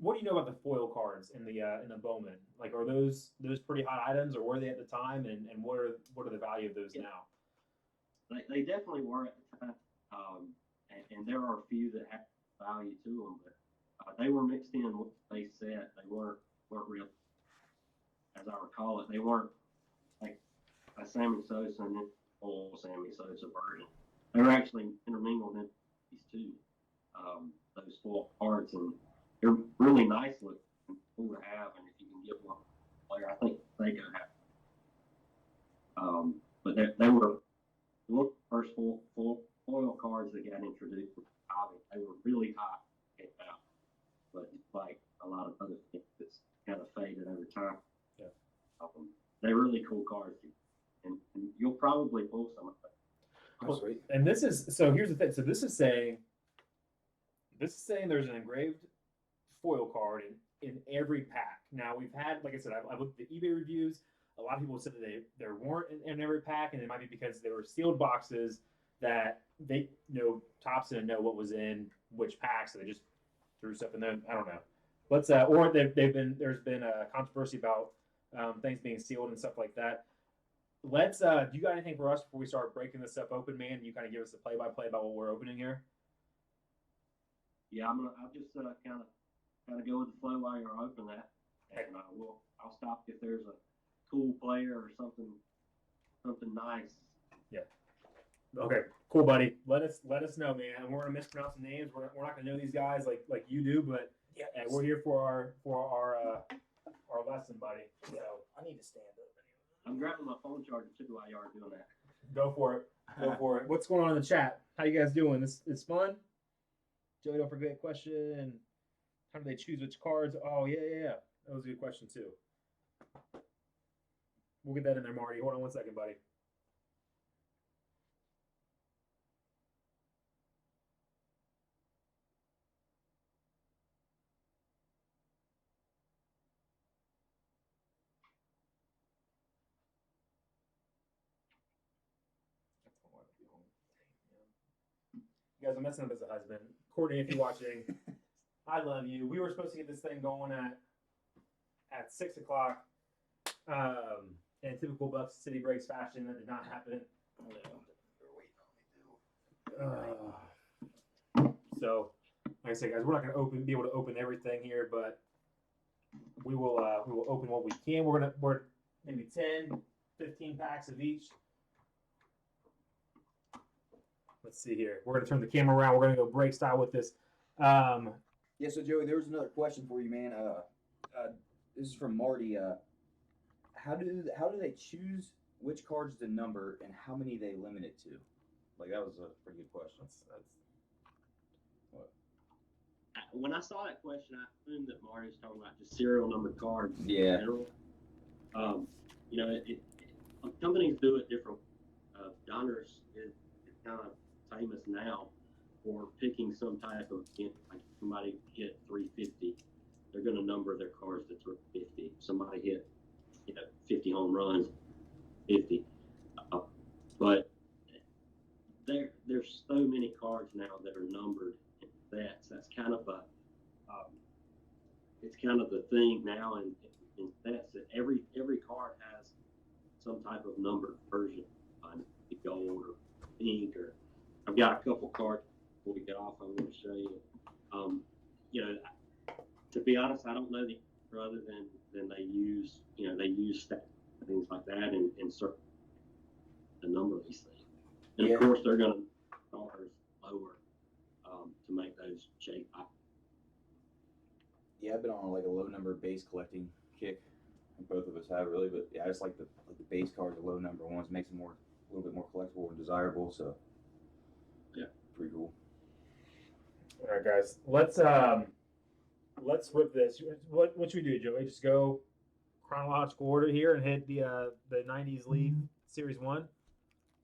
What do you know about the foil cards in the Bowman? Like, are those pretty hot items, or were they at the time? And what are the value of those now? They definitely were at the time, and there are a few that have value to them, but they were mixed in with they said. They weren't real, as I recall it. They weren't like a Sammy Sosa and full Sammy Sosa version. They were actually intermingled in these two, those foil cards, and they're really nice looking, cool to have. And if you can get one player, I think they go have. But they were the first foil cards that got introduced with hobby. They were really hot at out, but like a lot of other things, it's kind of faded over time. Yeah, they're really cool cards, and you'll probably pull some of them. Oh, sweet. And this is so. Here's the thing. So this is saying there's an engraved foil card in every pack. Now we've had, like I said, I looked at the eBay reviews. A lot of people said that there weren't in every pack, and it might be because they were sealed boxes that they Topps didn't know what was in which pack, so they just threw stuff in there. I don't know. Let's or there's been a controversy about things being sealed and stuff like that. Let's do you got anything for us before we start breaking this stuff open, man? You kind of give us a play-by-play about what we're opening here. Yeah, I'll just kind of go with the flow while you're opening that, and I'll stop if there's a cool player or something nice. Yeah. Okay. Cool, buddy. Let us know, man. And we're gonna mispronounce the names. We're not gonna know these guys like you do, but yeah, we're here for our lesson, buddy. So I need to stand up. I'm grabbing my phone charger too while you are doing that. Go for it. Go for it. What's going on in the chat? How you guys doing? This is fun. Joey, don't forget question. How do they choose which cards? Oh yeah. That was a good question too. We'll get that in there, Marty. Hold on one second, buddy. You guys are messing up as a husband. Courtney, if you're watching, I love you. We were supposed to get this thing going at 6 o'clock. In typical Bucks City Breaks fashion, that did not happen. So, like I said, guys, we're not going to be able to open everything here, but we will open what we can. We're maybe 10, 15 packs of each. Let's see here. We're going to turn the camera around. We're going to go break style with this. Yeah, so Joey, there was another question for you, man. This is from Marty. How do they choose which cards to number and how many they limit it to? Like, that was a pretty good question. That's what? When I saw that question, I assumed that Marty was talking about just serial number cards. Yeah. In general. Companies do it different. Donruss is kind of famous now for picking some type of, like somebody hit 350, they're going to number their cards to 350. Somebody hit 50 home runs, 50. But there's so many cards now that are numbered in sets. That's kind of it's kind of the thing now in sets that every card has some type of numbered version, gold or pink, or I've got a couple cards before we get off. I'm going to show you. To be honest, I don't know the other than they use stats and things like that and insert the number of these things. And of course, they're going to start lower to make those shape. Yeah, I've been on like a low number base collecting kick. Both of us have really, but yeah, I just like the base cards, the low number ones, makes them a little bit more collectible and desirable. So Yeah, pretty cool. All right, guys, let's rip this. What should we do, Joey? Just go chronological order here and hit the '90s League Series 1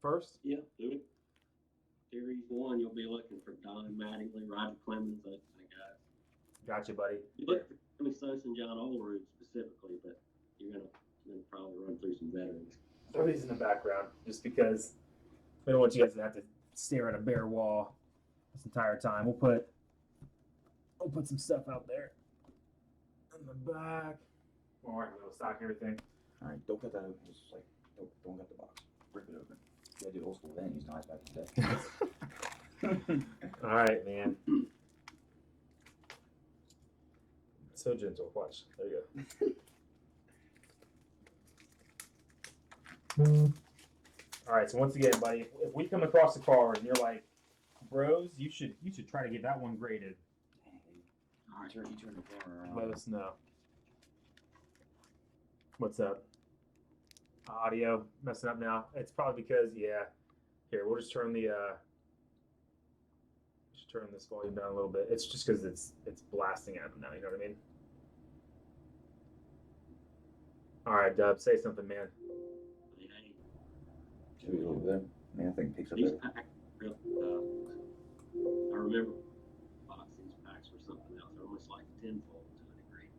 first. Yeah, do it. Series 1, you'll be looking for Don Mattingly, Roger Clemens, those kind of guys. Gotcha, buddy. You look for Tommy Sosa and John Olerud specifically, but you're gonna probably run through some veterans. Throw these in the background just because we don't want you guys to have to stare at a bare wall this entire time. We'll put some stuff out there in the back. We'll work a little stock and everything. All right, don't cut that open. Just like don't cut the box. Rip it open. You gotta do old school then. Use knives back in the day. All right, man. So gentle. Watch. There you go. All right. So once again, buddy, if we come across a card and you're like, "Bros, you should try to get that one graded," All right, you turn the camera around. let us know. What's up? Audio messing up now. It's probably because Here, we'll just turn the turn this volume down a little bit. It's just because it's blasting at them now. You know what I mean? All right, Dub, say something, man. Should be a little bit. Man, I think it picks up These there. packs, I remember these packs were something else. They're almost like tenfold to a degree.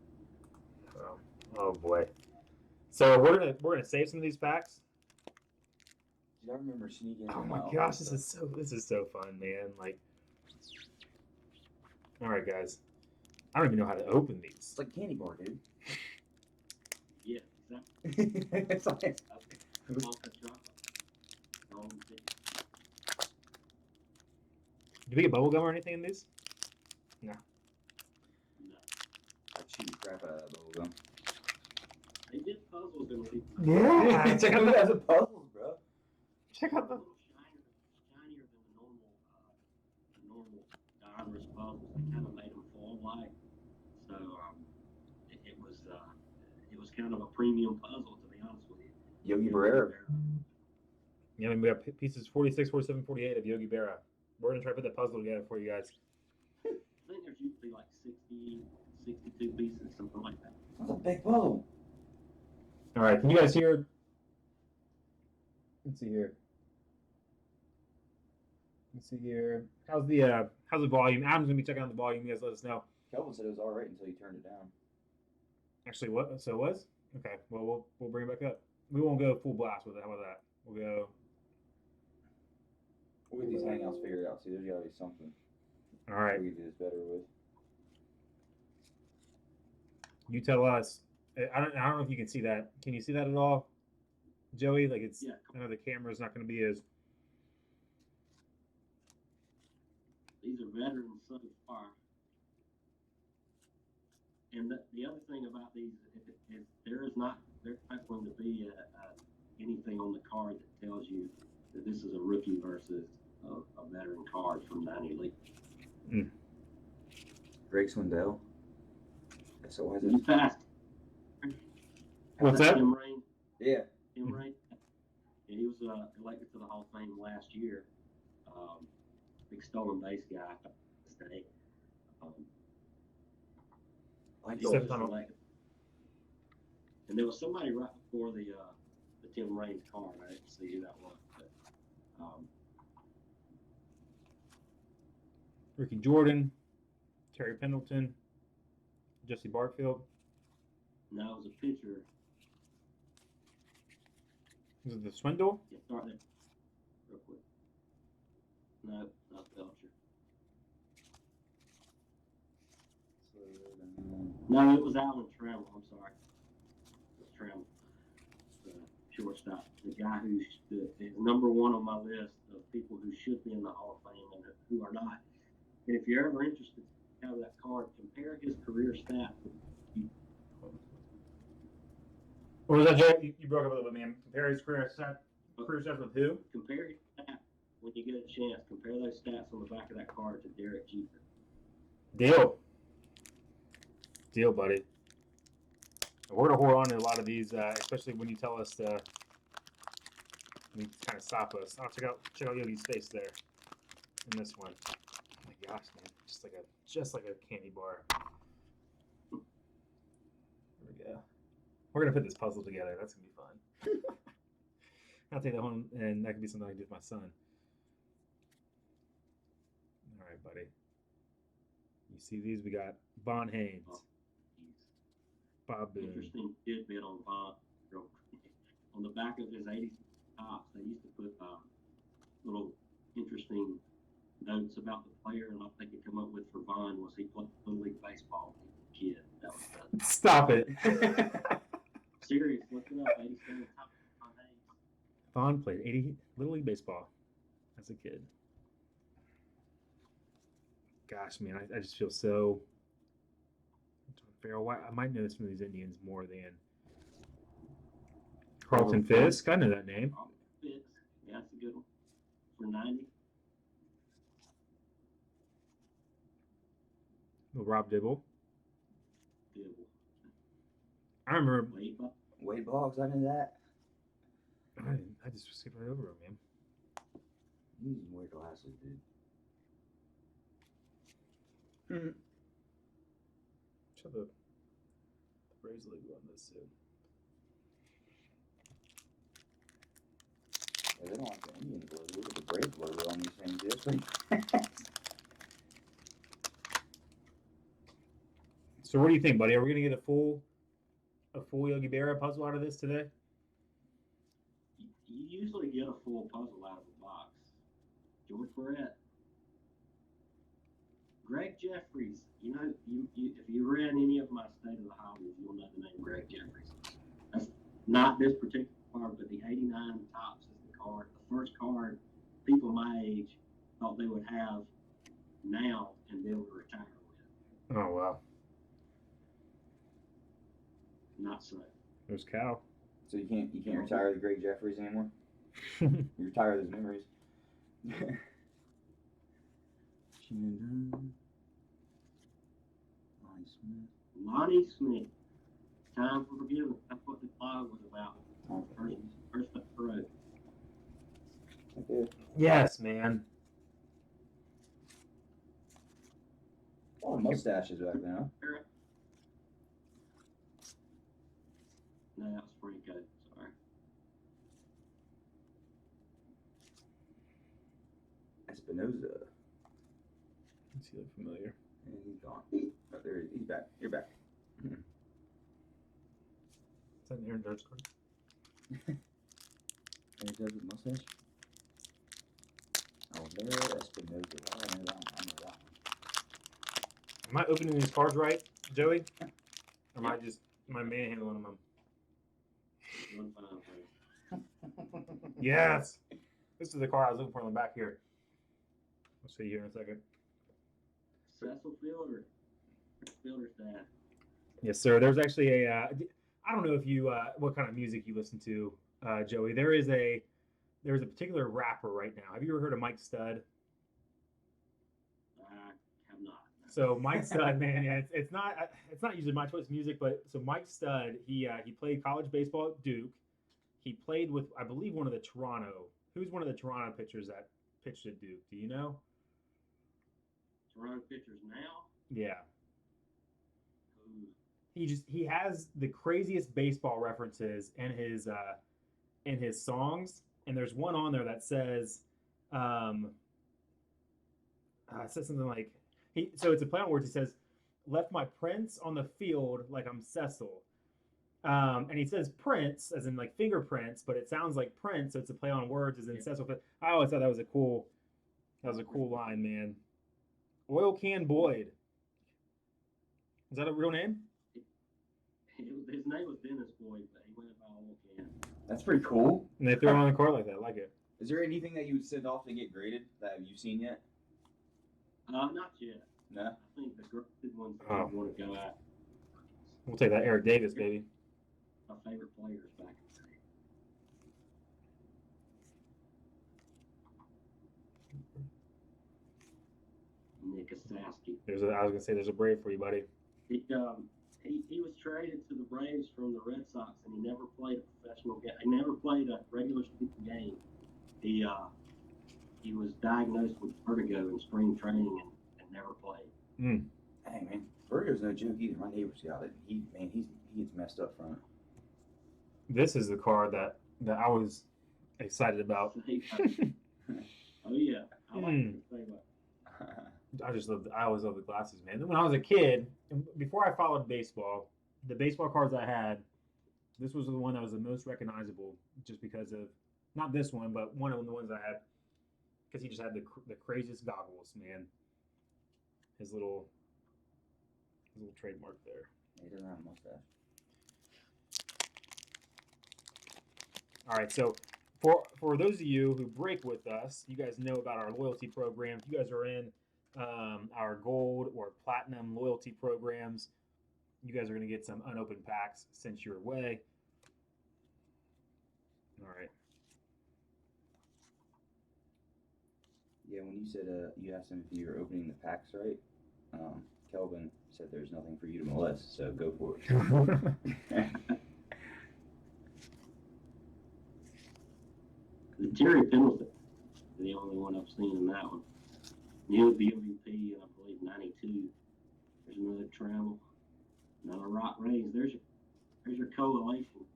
Oh boy. So we're gonna save some of these packs. Dude, I remember sneaking. Oh my gosh, this is so fun, man. Like, all right, guys. I don't even know how to open these. It's like candy bar, dude. Yeah, exactly. It's like Malta chocolate. Do we get bubble gum or anything in these? No. No. I chew the crap out of that bubble gum. They did puzzles in the Yeah, check out That's a puzzles, bro. Check out a little shinier than the normal diverse puzzles. They kind of made them fall light. So it was kind of a premium puzzle, to be honest with you. Yogi Berra. Yeah, I mean, we got pieces 46, 47, 48 of Yogi Berra. We're going to try to put that puzzle together for you guys. I think there's usually like 60, 62 pieces, something like that. That's a big puzzle. All right, can you guys hear? Let's see here. How's the volume? Adam's going to be checking out the volume. You guys let us know. Kelvin said it was all right until you turned it down. Actually, what? So it was? Okay, well, we'll bring it back up. We won't go full blast with it. How about that? We'll go. We'll get these hangouts figured out. See, there's got to be something All right. we can do this better with. You tell us. I don't know if you can see that. Can you see that at all, Joey? Like it's. Yeah. I know the camera's not going to be as. These are veterans so far. And the other thing about these is there's not going to be anything on the card that tells you that this is a rookie versus a veteran card from 90 League. Greg Swindell. So why is You it? passed. What's that? Tim Rain. Yeah. Tim Rain. And he was elected to the Hall of Fame last year. Big stolen base guy. Today. I He was Except on a- elected. And there was somebody right before the Tim Raines card. I didn't see who that was, but Ricky Jordan, Terry Pendleton, Jesse Barfield. no, it was a pitcher. Is it the Swindle? Yeah, start there, real quick. No, not Belcher. No, it was Alan Trammell. I'm sorry. It was Trammell, the shortstop. The guy is number one on my list of people who should be in the Hall of Fame and who are not. And if you're ever interested to have that card, compare his career stats. What was that, Joe? You broke up a little bit, man. Compare his career stats with who? Compare his stats when you get a chance. Compare those stats on the back of that card to Derek Jeter. Deal. Deal, buddy. We're gonna hold on to a lot of these, especially when you tell us to. You kind of stop us. Oh, check out Yogi's face there. In this one. Oh my gosh, man! Just like a candy bar. There we go. We're gonna put this puzzle together. That's gonna be fun. I'll take that home, and that could be something I can do with my son. All right, buddy. You see these? We got Von Haynes, Bob Boone. Interesting tidbit on Bob. On the back of his 80s tops, they used to put little interesting notes about the player, and I think it come up with for Vaughn was he played Little League Baseball when he was a kid. That was Stop it. serious. Look it up. 87 top Von Haynes. Vaughn played 80 Little League Baseball as a kid. Gosh, man, I just feel so unfair. I might know some of these Indians more than Carlton Fisk. I know that name. Carlton Fisk. Yeah, that's a good one. For 90. Rob Dibble. Dibble. I remember. Wade Boggs, I knew that. I just skipped right over him, man. You need to wear glasses, dude. Show the Braves logo on this too. Yeah, they don't like the Indians logo. Look at the Braves logo on these things. Yes. So what do you think, buddy? Are we gonna get a full Yogi Berra puzzle out of this today? You usually get a full puzzle out of the box. George Barrett. Greg Jeffries. You know, if you read any of my State of the Hobbies, you'll know the name Greg Jeffries. That's not this particular card, but the 89 tops is the card. The first card people my age thought they would have now and be able to retire with. Oh wow. Not so. There's Cal. So you can't retire the Greg Jeffries anymore? You retire those memories. Lonnie Smith. Time for forgiveness. That's what the blog was about. First up the road. Okay. Yes, man. A lot of mustaches back then, huh? No, that was Franco. Sorry. Espinoza. Does he look familiar? And he's gone. Oh, there he is. He's back. You're back. Is that an Aaron Judge card? And he does his mustache. Oh, there, Espinoza. Oh, I know that one. Am I opening these cards right, Joey? Or am I manhandling them? Yes. This is the card I was looking for on the back here. I'll see you here in a second. Cecil Fielder. Fielder staff. Yes, sir. There's actually I don't know if you what kind of music you listen to, Joey. There's a particular rapper right now. Have you ever heard of Mike Stud? I have not. So Mike Stud, man, yeah, it's not usually my choice of music, but so Mike Stud, he played college baseball at Duke. He played with, I believe, who's one of the Toronto pitchers that pitched at Duke? Do you know? Toronto pitchers now? Yeah. Ooh. He has the craziest baseball references in his songs, and there's one on there that says something like so it's a play on words. He says, "Left my prints on the field like I'm Cecil," and he says Prince as in like fingerprints, but it sounds like Prince, so it's a play on words as in Cecil. But I always thought that was a cool line, man. Oil Can Boyd. Is that a real name? His name was Dennis Boyd, but he went by Oil Can. That's pretty cool. And they threw it on the card like that. I like it. Is there anything that you would send off to get graded that you've seen yet? Not yet. No. I think the graded ones that I want to go at. We'll take that Eric Davis, baby. My favorite players back in the day. Nick Asaski. I was gonna say there's a Brave for you, buddy. He, he was traded to the Braves from the Red Sox, and he never played a professional game. He never played a regular season game. He was diagnosed with vertigo in spring training and never played. Mm. Hey man, vertigo's no joke either. My neighbor's got it. He gets messed up from it. This is the card that I was excited about. Oh yeah, I like to say that. I always loved the glasses, man. When I was a kid, before I followed baseball, the baseball cards I had, this was the one that was the most recognizable, just because of not this one, but one of the ones I had, because he just had the craziest goggles, man. His little trademark there. He doesn't have a mustache. All right, so for those of you who break with us, you guys know about our loyalty program. If you guys are in our gold or platinum loyalty programs, you guys are going to get some unopened packs sent your way. All right. Yeah, when you said you asked him if you were opening the packs right, Kelvin said there's nothing for you to molest, so go for it. Terry Pendleton, the only one I've seen in that one. He was the MVP in, I believe, '92. There's another travel, another rock raise. There's your correlation.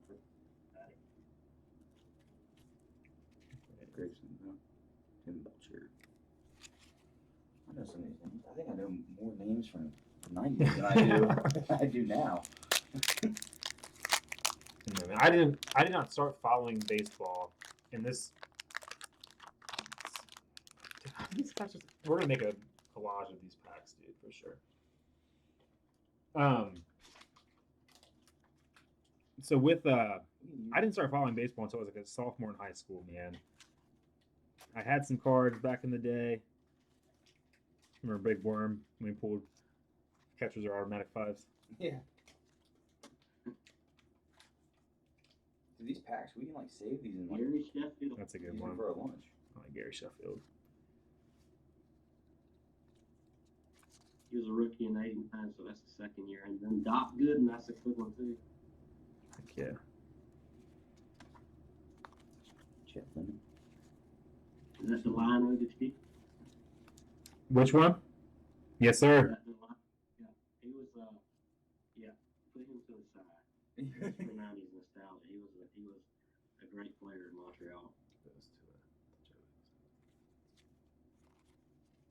Grayson, Tim Belcher. I know some of these names. I think I know more names from the '90s than I do now. I did not start following baseball in this. We're gonna make a collage of these packs, dude, for sure. So with I didn't start following baseball until I was like a sophomore in high school, man. I had some cards back in the day. Remember Big Worm when we pulled catchers or automatic fives? Yeah. These packs, we can like save these in like Gary Sheffield. That's a good use them one. for a lunch. I like Gary Sheffield. He was a rookie in '89, so that's the second year. And then Doc Gooden, that's a good one too. Heck yeah. Chet Lemon. Is that the line we get? Which one? Yes, sir. Yeah, he was. Yeah, put him to the side. That's for '90s nostalgia. He was a great player in Montreal.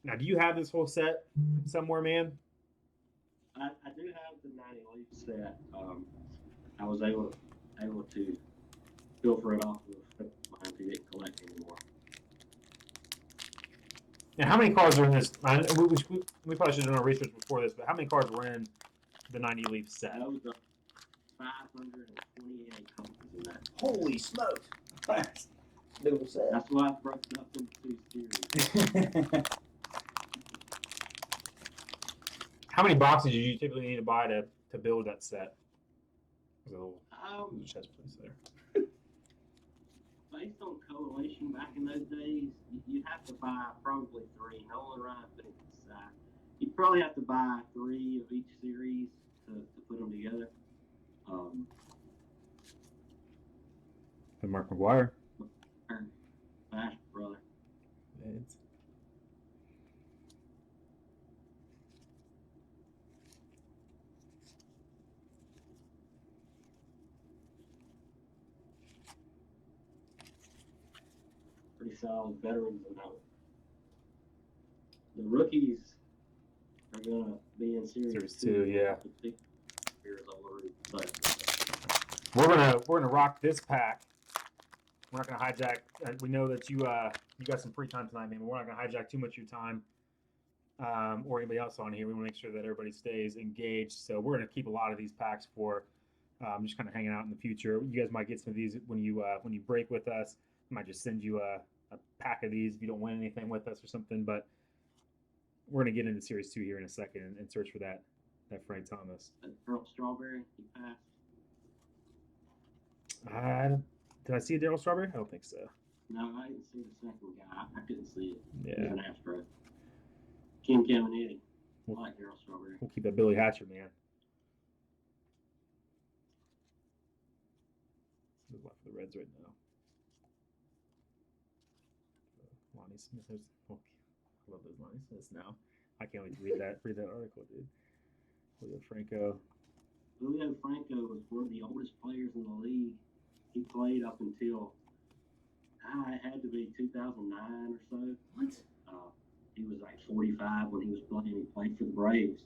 Now, do you have this whole set somewhere, man? I do have the '90 Leaf set. I was able to filter it off of mine to get collect anymore. Now, how many cards are in this? We probably should have done our research before this, but how many cards were in the '90 Leaf set? That was 528 copies in that. Holy smokes! Little set. That's why I broke it up into two series. How many boxes did you typically need to buy to build that set? There's a little chest piece there. Based on correlation back in those days, you'd have to buy probably 3. Nolan Ryan put it to the side. You'd probably have to buy 3 of each series to put them together. And Mark McGuire. Bash brother. It's pretty solid veterans in that one. The rookies are gonna be in series 2, yeah. But We're gonna rock this pack. We're not gonna hijack. We know that you got some free time tonight, man. But we're not gonna hijack too much of your time, or anybody else on here. We want to make sure that everybody stays engaged. So we're gonna keep a lot of these packs for just kind of hanging out in the future. You guys might get some of these when you break with us. I might just send you a pack of these if you don't win anything with us or something. But we're gonna get into Series 2 here in a second and search for that Frank Thomas. Earl Strawberry, he passed. Did I see a Darryl Strawberry? I don't think so. No, I didn't see the second guy. I couldn't see it. Yeah. It was an Astro. King Caminiti. I like Darryl Strawberry. We'll keep that Billy Hatcher, man. Reds right now. Lonnie Smith. I love those Lonnie Smiths now. I can't wait to read that article, dude. Julio Franco. Julio Franco was one of the oldest players in the league. He played up until it had to be 2009 or so. What? He was like 45 when he was playing. He played for the Braves.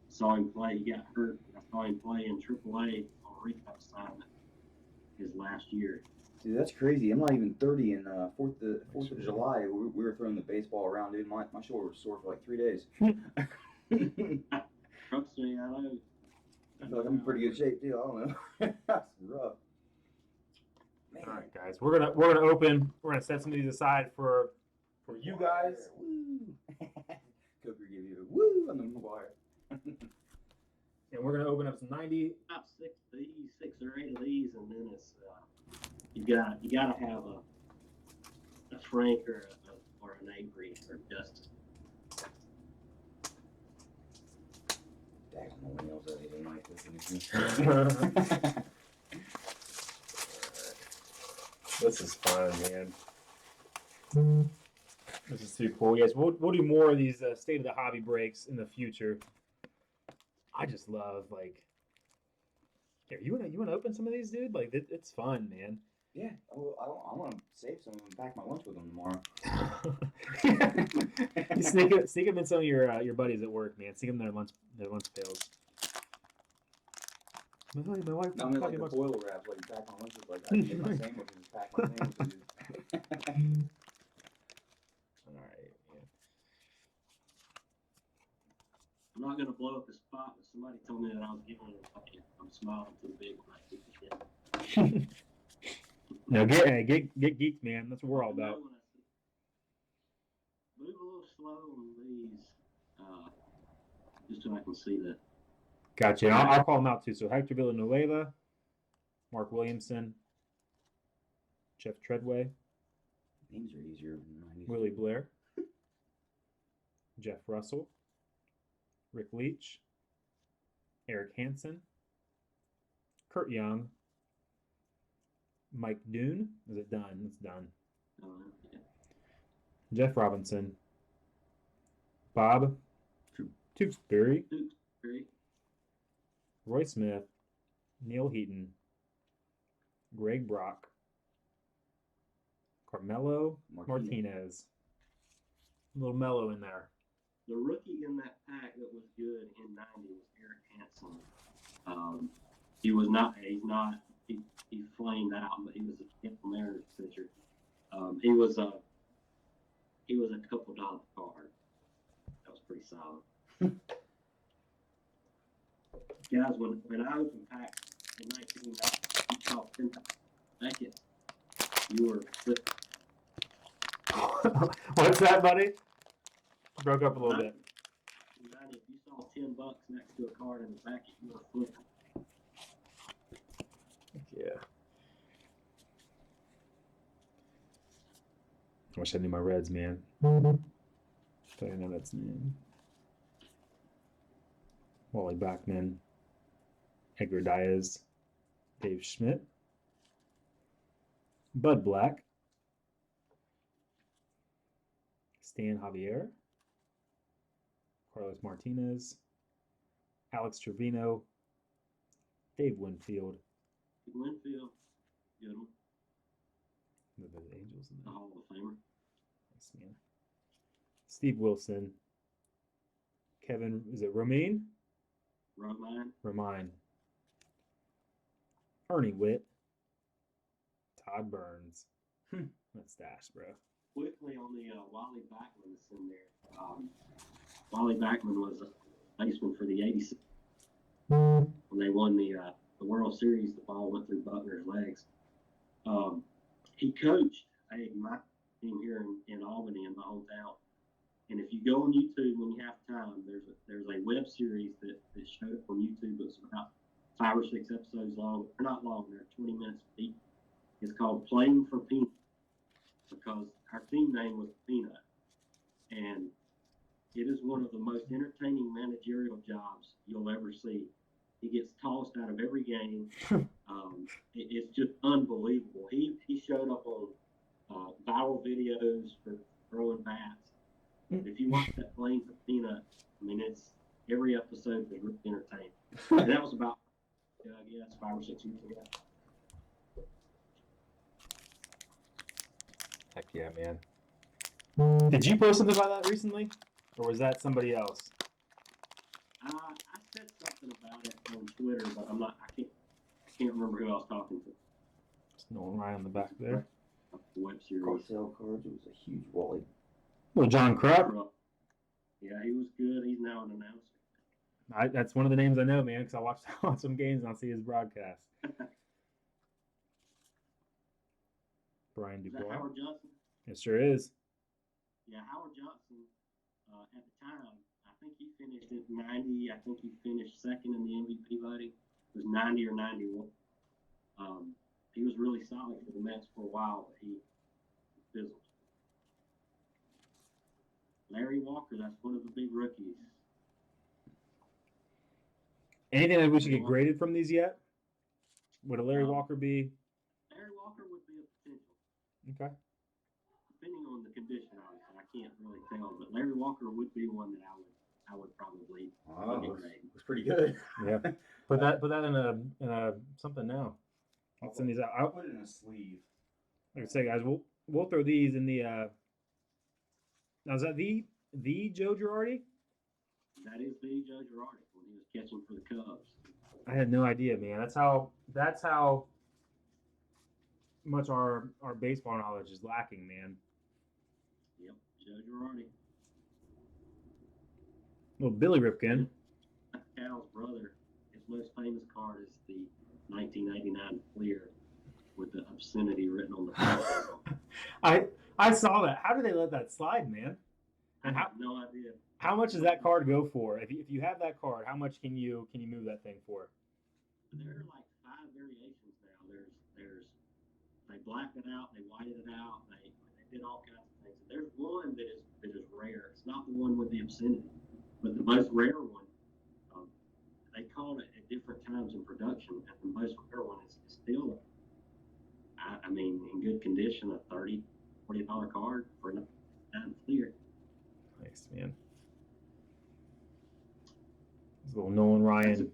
Saw him play. He got hurt. I saw him play in AAA on a rehab assignment his last year. Dude, that's crazy. I'm not even 30, and 4th of July, we were throwing the baseball around, dude. My shoulder was sore for like 3 days. Trust me, I know. I feel like I'm in pretty good shape, too. I don't know. That's rough. Man. All right, guys. We're gonna open. We're gonna set some of these aside for you guys. Woo. Coker give you a woo on the wire. And we're gonna open up some 90. About 6 or 8 of these, and then it's you gotta have a Frank or an Avery or Justin. Dang, no one else has anything like this. This is fun, man. This is too cool. Yes, we'll do more of these state of the hobby breaks in the future. I just love here, you wanna open some of these, dude? Like it's fun, man. Yeah, I want to save some and pack my lunch with them tomorrow. You sneak them in some of your buddies at work, man. Sneak them their lunch pails. My wife. I mean, like the foil wrap, like pack my lunches, like I make my sandwiches, pack my sandwiches. All right, yeah. I'm not gonna blow up the spot, but somebody told me that I was giving it a bucket. I'm smiling to the big one. Now get geeked, man. That's what we're all about. Move a little slow on these, just so I can see that. Gotcha. I'll call them out too. So Hector Villanueva, Mark Williamson, Jeff Treadway, Names are easier than 90s. Willie Blair, Jeff Russell, Rick Leach, Eric Hansen, Kurt Young, Mike Doon. Is it done? It's done. Yeah. Jeff Robinson, Bob Tewksbury, Roy Smith, Neil Heaton, Greg Brock, Carmelo Martinez. A little mellow in there. The rookie in that pack that was good in '90 was Eric Hansen. He flamed out, but he was a Temple Mariners pitcher. He was a couple dollar card. That was pretty solid. Guys, when I opened packs in 1990, you saw 10 seconds. You were flipping. What's that, buddy? Broke up a little bit. If you saw $10 next to a card in the packet, you were flipping. Yeah. I wish I knew my Reds, man. But I know that's name. Wally Backman, Edgar Diaz, Dave Schmidt, Bud Black, Stan Javier, Carlos Martinez, Alex Trevino, Dave Winfield. Winfield, good one. The Angels in The there. Hall of Famer. Nice, man. Steve Wilson. Kevin, is it Romaine? Romine. Ernie Witt. Todd Burns. That's Dash, bro. Quickly on the Wally Backman that's in there. Wally Backman was a baseman for the '86 when they won the World Series. The ball went through Buckner's legs. He coached my team here in Albany, in my hometown. And if you go on YouTube when you have time, there's a web series that showed up on YouTube. It's about 5 or 6 episodes long. They're not long. They're 20 minutes deep. It's called Playing for Peanut, because our team name was Peanut. And it is one of the most entertaining managerial jobs you'll ever see. He gets tossed out of every game. It's just unbelievable. He showed up on viral videos for throwing bats. If you watch that Playing for Peanut, I mean, it's every episode is really entertaining. And that was about, I guess, 5 or 6 years ago. Heck yeah, man. Did you post something about that recently? Or was that somebody else? I said something about it on Twitter, but I can't remember who I was talking to. There's no one right on the back there. Web series. Cartel Cards. It was a huge wallet. Well, John Krupp. Yeah, he was good. He's now an announcer. That's one of the names I know, man, because I watch some games and I'll see his broadcast. Brian Is that Dubois. Howard Johnson? It sure is. Yeah, Howard Johnson, at the time, I think he finished at 90. I think he finished second in the MVP voting. It was 90 or 91. He was really solid for the Mets for a while, but he fizzled. Larry Walker, that's one of the big rookies. Anything that we should get graded from these yet? Would a Larry Walker be? Larry Walker would be a potential. Okay. Depending on the condition, obviously, I can't really tell, but Larry Walker would be one that I would probably grade. It was pretty good. Yeah. Put that in a something now. I'll send these out. I'll put it in a sleeve. Like I say, guys, we'll throw these in the. Now is that the Joe Girardi? That is the Joe Girardi when he was catching for the Cubs. I had no idea, man. That's how much our baseball knowledge is lacking, man. Yep, Joe Girardi. Well, Billy Ripken. Cal's brother, his most famous card is the 1989 Fleer with the obscenity written on the front. I saw that. How did they let that slide, man? And I have no idea. How much does that card go for? If you have that card, how much can you move that thing for? There are like 5 variations now. There's they blacked it out, they whited it out, they did all kinds of things. There's one that is rare. It's not the one with the obscenity, but the most rare one. They called it at different times in production, and the most rare one is still, I mean, in good condition, a $30, $40 card for a Fleer. Nice, man. This little Nolan Ryan.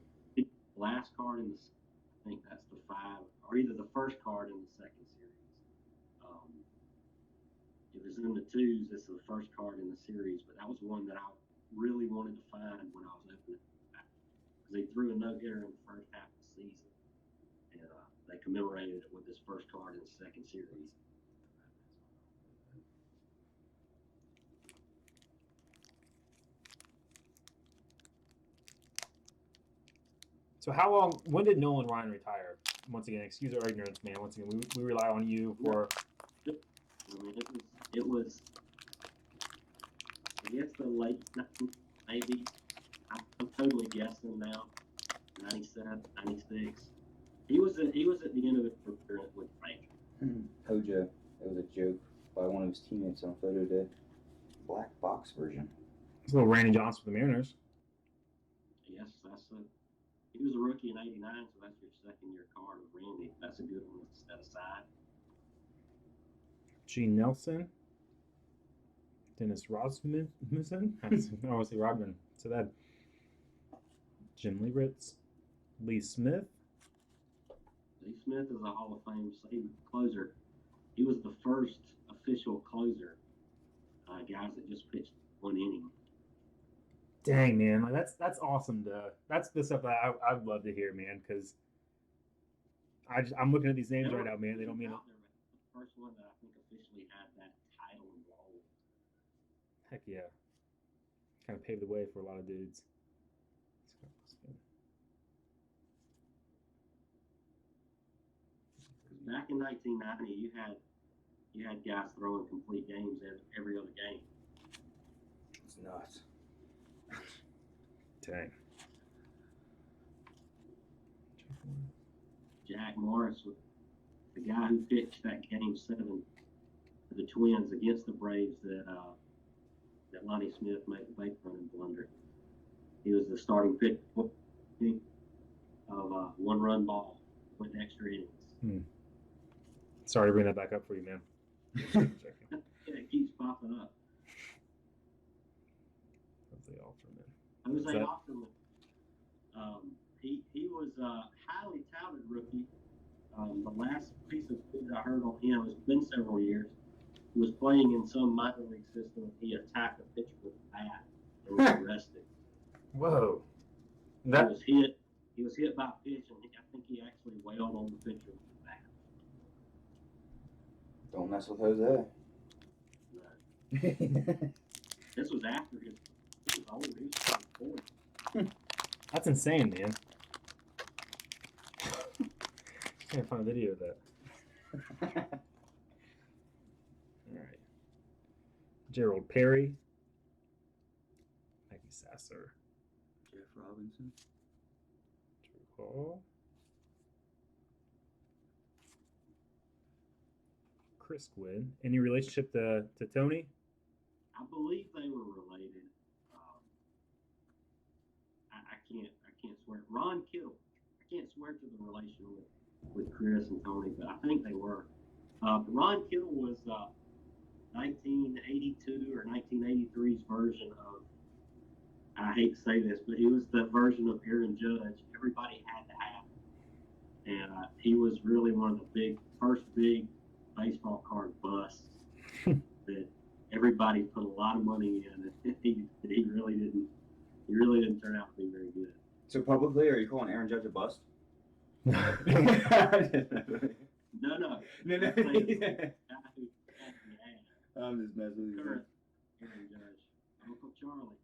Last card in I think that's the 5, or either the first card in the second series. It was in the 2s. This is the first card in the series, but that was one that I really wanted to find when I was opening it. They threw a no-hitter in the first half of the season, and they commemorated it with this first card in the second series. So when did Nolan Ryan retire? Once again, excuse our ignorance, man. Once again, we rely on you for. I mean, it was I guess the late 90s, maybe. I'm totally guessing now. 97, 96. He was at the end of his career with Frank. Hojo. It was a joke by one of his teammates on photo day. Black box version. It's a little Randy Johnson with the Mariners. Yes, he was a rookie in '89, so that's your second-year card with Randy. That's a good one to set aside. Gene Nelson. Dennis Rasmussen. I always say Rodman. So that. Jim Liebertz. Lee Smith. Lee Smith is a Hall of Fame closer. He was the first official closer. Guys that just pitched 1 inning. Dang, man, like that's awesome. That's the stuff that I'd love to hear, man. Because I'm looking at these names right now, man. They don't mean it. The first one that I think officially had that title involved. Heck yeah, kind of paved the way for a lot of dudes. Back in 1990, you had guys throwing complete games every other game. It's nuts. Dang. Jack Morris, the guy who pitched that Game 7 for the Twins against the Braves that Lonnie Smith made the base running blunder. He was the starting pitcher. of one-run ball, went extra innings. Sorry to bring that back up for you, man. It keeps popping up. Jose Alterman. Jose Alterman. He was a highly touted rookie. The last piece of news I heard on him, it's been several years, he was playing in some minor league system. He attacked a pitcher with a bat and was arrested. Whoa. He was hit by a pitch, and I think he actually wailed on the pitcher with the bat. Don't mess with Jose. This was after his. He was old. He was 40. That's insane, man. Can't find a video of that. All right. Gerald Perry. Maggie Sasser. Jeff Robinson. Drew Hall. Chris Quinn. Any relationship to Tony? I believe they were related. I can't swear. Ron Kittle. I can't swear to the relation with Chris and Tony, but I think they were. Ron Kittle was 1982 or 1983's version of. I hate to say this, but he was the version of Aaron Judge everybody had to have, and he was really one of the first big baseball card busts that everybody put a lot of money in, and he really didn't turn out to be very good. So publicly, are you calling Aaron Judge a bust? No. I'm just messing with you. Current Aaron Judge, Uncle Charlie.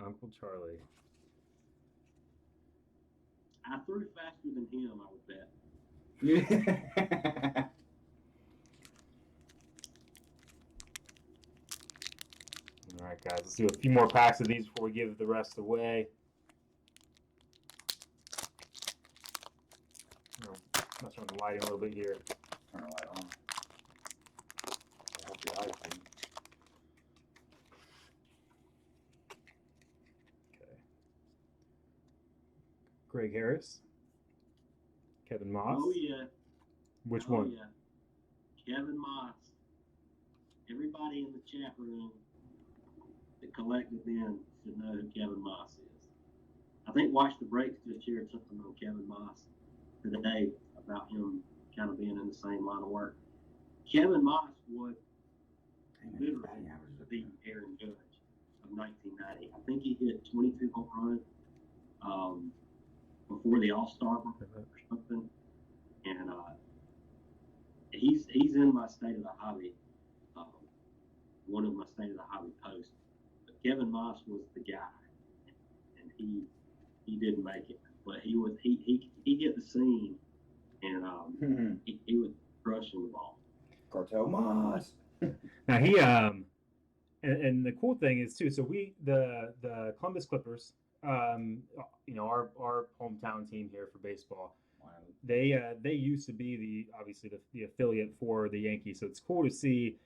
Uncle Charlie. I threw faster than him, I would bet. All right, guys. Let's do a few more packs of these before we give the rest away. Let's run the lighting a little bit here. Turn the light on. I hope your eyes clean. Okay. Greg Harris. Kevin Moss. Oh, yeah. Which one? Yeah. Kevin Moss. Everybody in the chat room that collected them should know who Kevin Moss is. I think Watch the Breaks just shared something on Kevin Moss today about him kind of being in the same line of work. Kevin Moss would literally beat Aaron Judge of 1990. I think he hit 22 home runs before the All-Star break or something. And he's in my State of the Hobby, one of my State of the Hobby posts. But Kevin Moss was the guy, and he didn't make it, but he hit the scene, and he was crushing the ball. Cartel Moss. Now he and the cool thing is too. So the Columbus Clippers, our hometown team here for baseball. They used to be the affiliate for the Yankees. So it's cool to see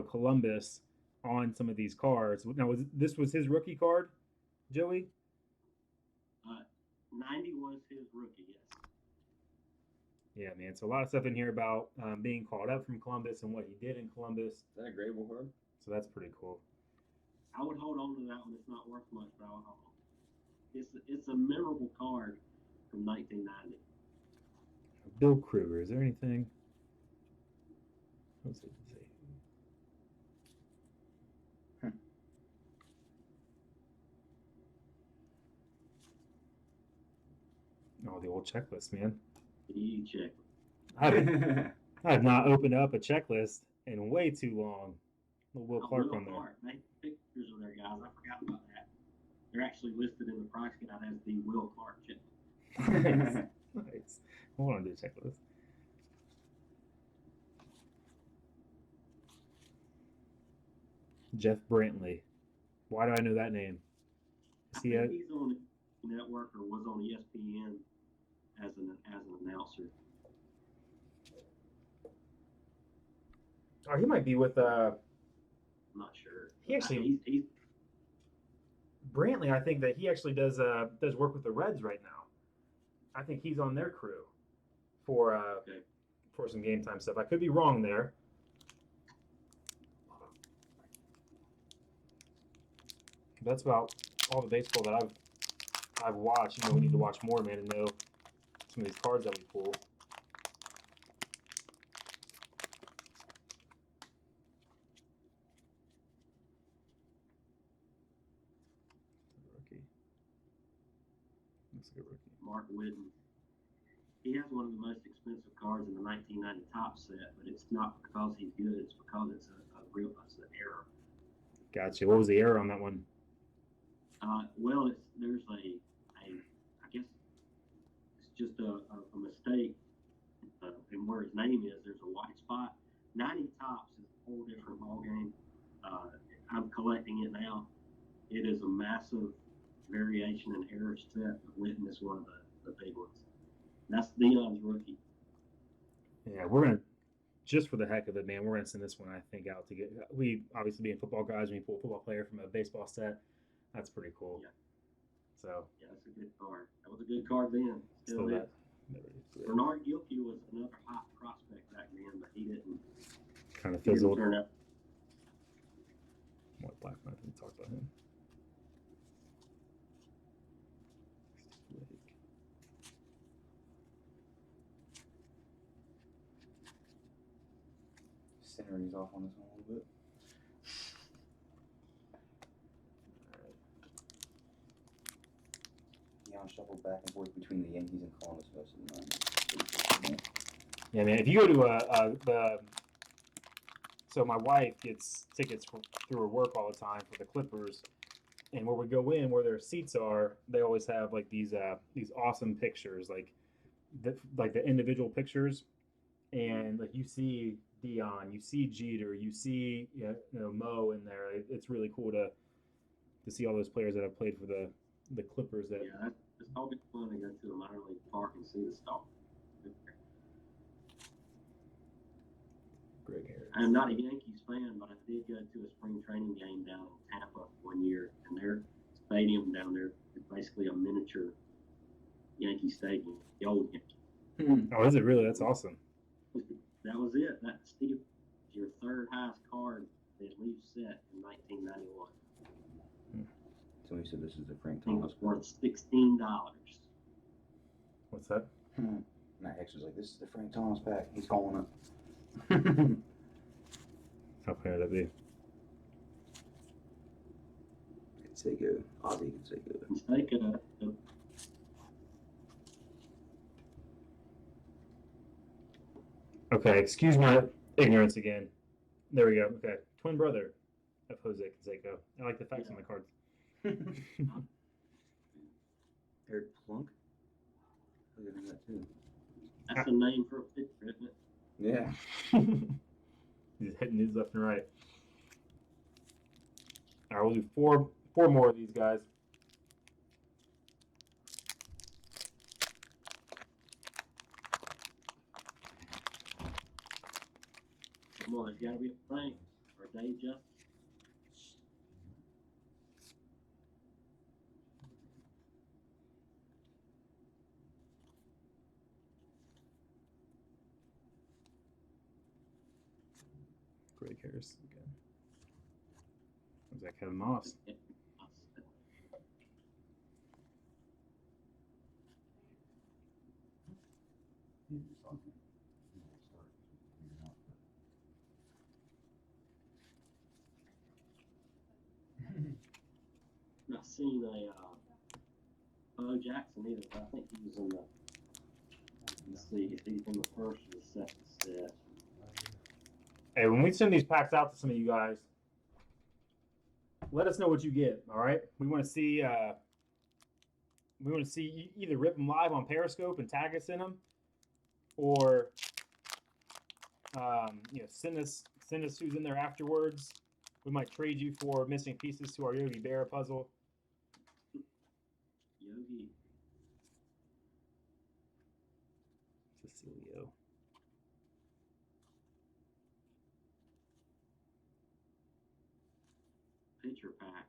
Columbus on some of these cards. Now this was his rookie card, Joey? 90 was his rookie, yes. Yeah, man. So a lot of stuff in here about being called up from Columbus and what he did in Columbus. Is that a gradable card? So that's pretty cool. I would hold on to that one. It's not worth much, but I would hold on. It's a memorable card from 1990. Bill Kruger. Is there anything? Let's see. Oh, the old checklist, man. You check. I have not opened up a checklist in way too long. Will Clark on there. They pictures of their guys. I forgot about that. They're actually listed in the price guide as the Will Clark checklist. Nice. Hold on to the checklist. Jeff Brantley. Why do I know that name? I think he's on the network or was on ESPN as an announcer. Oh, he might be with I'm not sure. He actually he's Brantley. I think that he actually does work with the Reds right now. I think he's on their crew for Okay. for some game time stuff. I could be wrong there. That's about all the baseball that I've watched. We need to watch more, man, to know some of these cards that we pull. Rookie. Looks like a rookie. Mark Whitten. He has one of the most expensive cards in the 1990 top set, but it's not because he's good. It's because it's an error. Gotcha. What was the error on that one? Well, there's I guess it's just a mistake in where his name is. There's a white spot. 90 tops is a whole different ballgame. I'm collecting it now. It is a massive variation and error set. Whitten is one of the big ones. That's Dion's rookie. Yeah, we're gonna, just for the heck of it, man, we're gonna send this one, I think, out to get. We obviously being football guys, when you pull a football player from a baseball set, that's pretty cool. Yeah. So. Yeah, that's a good card. That was a good card then. Still is. Bernard Gilkey was another hot prospect back then, but he didn't. Kind of fizzled. Turn out. What Black Knight? We talked about him. Scenery's off on this one a little bit. Dion shuffled back and forth between the Yankees and Columbus most of the night. Yeah, man. If you go to so my wife gets tickets through her work all the time for the Clippers, and where we go in, where their seats are, they always have like these awesome pictures, like the individual pictures, and like you see Dion, you see Jeter, you see Mo in there. It's really cool to see all those players that have played for the Clippers. That yeah, it's always fun to go to a minor league park and see the stuff. Greg Harris. I'm not a Yankees fan, but I did go to a spring training game down in Tampa one year, and their stadium down there is basically a miniature Yankee Stadium, the old Yankee. Oh, is it really? That's awesome. That was it. That Steve, your third highest card that leaf set in 1991. So he said this is the Frank I think it Thomas. was worth $16. What's that? Matt Hicks was like, this is the Frank Thomas pack. He's calling it. How fair would that be? Canseco. Ozzy Canseco. Canseco. Okay, excuse my ignorance again. There we go. Okay, twin brother of Jose Canseco. I like the facts on the cards. Eric Plunk. I didn't know that too. That's a name for a pitcher, isn't it? Yeah. He's hitting these left and right. All right, we'll do four more of these guys. Come on, there's got to be a Frank or a Dave Justice. Greg Harris again. Was that Kevin Moss? Not seen a Bo Jackson either, but I think he was in the. Let's see if he's in the first or the second set. Hey, when we send these packs out to some of you guys, let us know what you get. All right, we want to see. We want to see either rip them live on Periscope and tag us in them, or send us who's in there afterwards. We might trade you for missing pieces to our Yogi Berra puzzle. Yogi. Cecilio. Pitcher pack.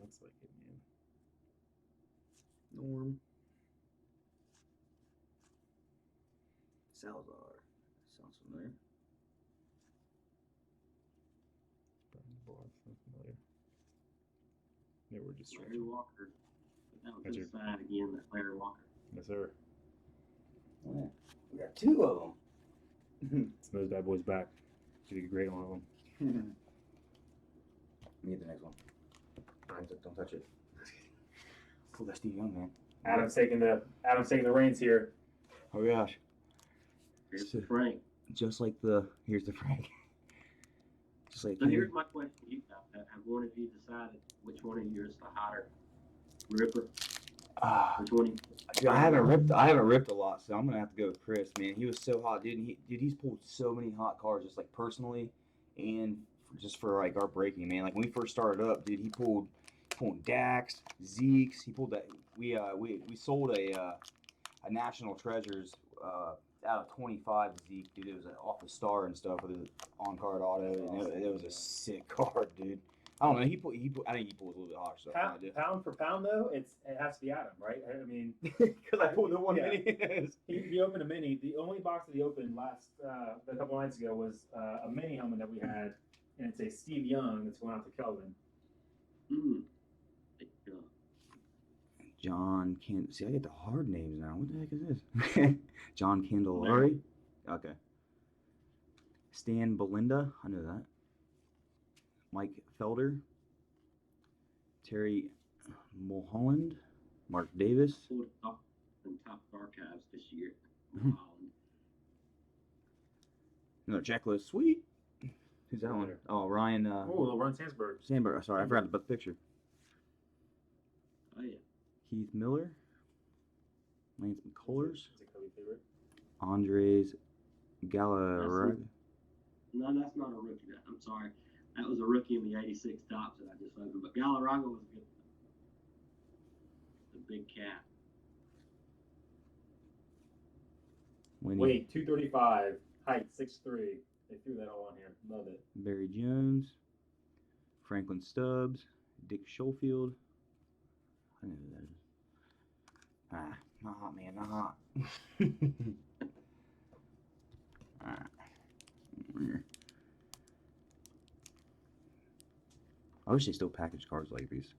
Looks like it, man. Norm. Salazar. Sounds familiar. Yeah, we're just Larry Walker. That was his side again, that Larry Walker. Yes, sir. Oh, yeah. We got 2 of them. So those bad boys back. Did a great one of them. Let me get the next one. Don't touch it. Oh, that's Steve Young, man. Adam's taking the reins here. Oh gosh. Here's the Frank. Here's the Frank. Just like. So here's my question to you guys. Have one of you decided which one of you is the hotter ripper? Which one? Dude, I haven't ripped a lot, so I'm gonna have to go with Chris, man. He was so hot, dude. He's pulled so many hot cards, just like personally, and just for like our breaking, man. Like when we first started up, dude, he pulled Dax, Zeke's. He pulled that. We sold a National Treasures out of 25 Zeke, dude. It was off the star and stuff with his on card auto, and it was a sick card, dude. I don't know. He put. I think he pulls a little bit hotter stuff. Pound for pound, though, it has to be Adam, right? I mean, because I pulled the one yeah. mini. He opened a mini. The only box that he opened a couple nights ago was a mini helmet that we had, and it's a Steve Young that's going out to Kelvin. John Can. See, I get the hard names now. What the heck is this? John Candelari. Okay. Stan Belinda. I know that. Mike Felder. Terry Mulholland. Mark Davis. Pulled top archives this year. Another checklist. Sweet. Who's that one? Oh, Ryan. Ryan Sandberg. Sandberg. Sorry, I forgot about the picture. Oh, yeah. Keith Miller. Lance McCullers. Is it Kobe favorite? Andres Galarraga. No, that's not a rookie. I'm sorry. That was a rookie in the 86 tops that I just opened. But Galarraga was good. The big cat. Weight 235, height 6'3". They threw that all on here. Love it. Barry Jones. Franklin Stubbs. Dick Schofield. I know who that is. Not hot, man. Not hot. I wish they still package cards like these.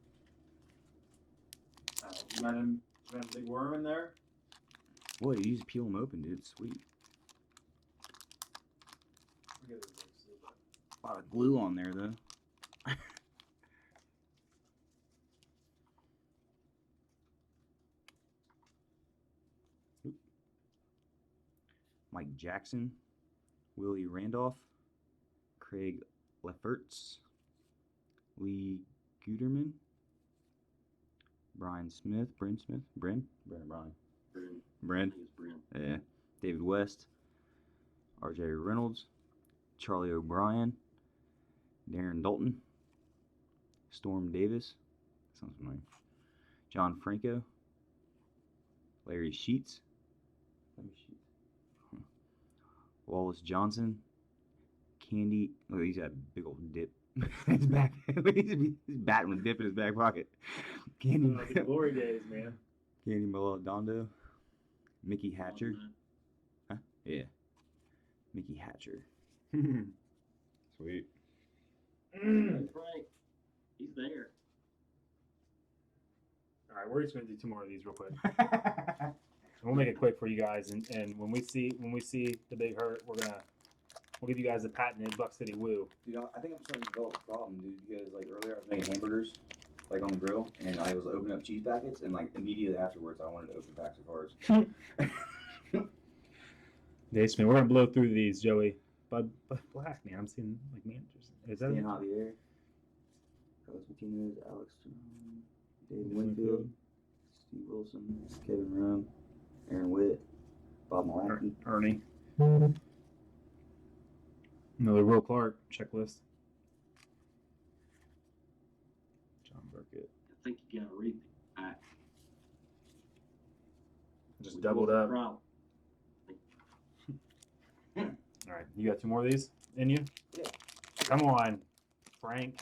You got a big worm in there? Boy, you just peel them open, dude. It's sweet. A lot of glue on there, though. Mike Jackson, Willie Randolph, Craig Lefferts, Lee Guterman, Brian Smith, Bryn or Brian? Bryn. Yeah. David West, R.J. Reynolds, Charlie O'Brien, Darren Dalton, Storm Davis, sounds familiar, John Franco, Larry Sheets, Wallace Johnson, Candy. Oh, he's got a big old dip in his back. He's batting with a dip in his back pocket. Candy. The glory days, man. Candy Melodando, Mickey Hatcher. Huh? Yeah. Mickey Hatcher. Sweet. Frank, he's there. All right, we're just gonna do 2 more of these real quick. We'll make it quick for you guys, and when we see the big hurt, we'll give you guys a patented Buck City Woo. Dude, I think I'm starting to develop a problem, dude, because like earlier I was making hamburgers, like on the grill, and I was opening up cheese packets, and like immediately afterwards I wanted to open packs of cards. Dace, man, we're gonna blow through these, Joey. Bud Black, man, I'm seeing like managers. Is that Ian Javier, Carlos Martinez, Alex David Winfield, Steve Wilson, Kevin Rum, Aaron Witt, Bob Malacky, Ernie. Another Will Clark checklist. John Burkett. I think you got to read the pack. Just doubled up. All right, you got 2 more of these in you? Yeah. Come on, Frank.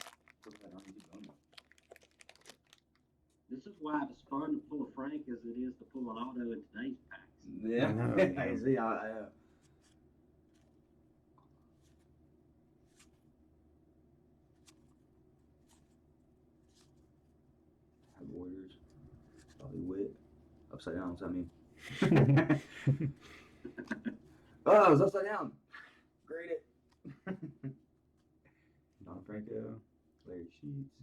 This is why it's fun to pull a Frank as it is to pull an auto in today's packs. Yeah, I see. Upside down. What's that mean? Oh, it was upside down. Grade it. Don Franco, Larry Sheets,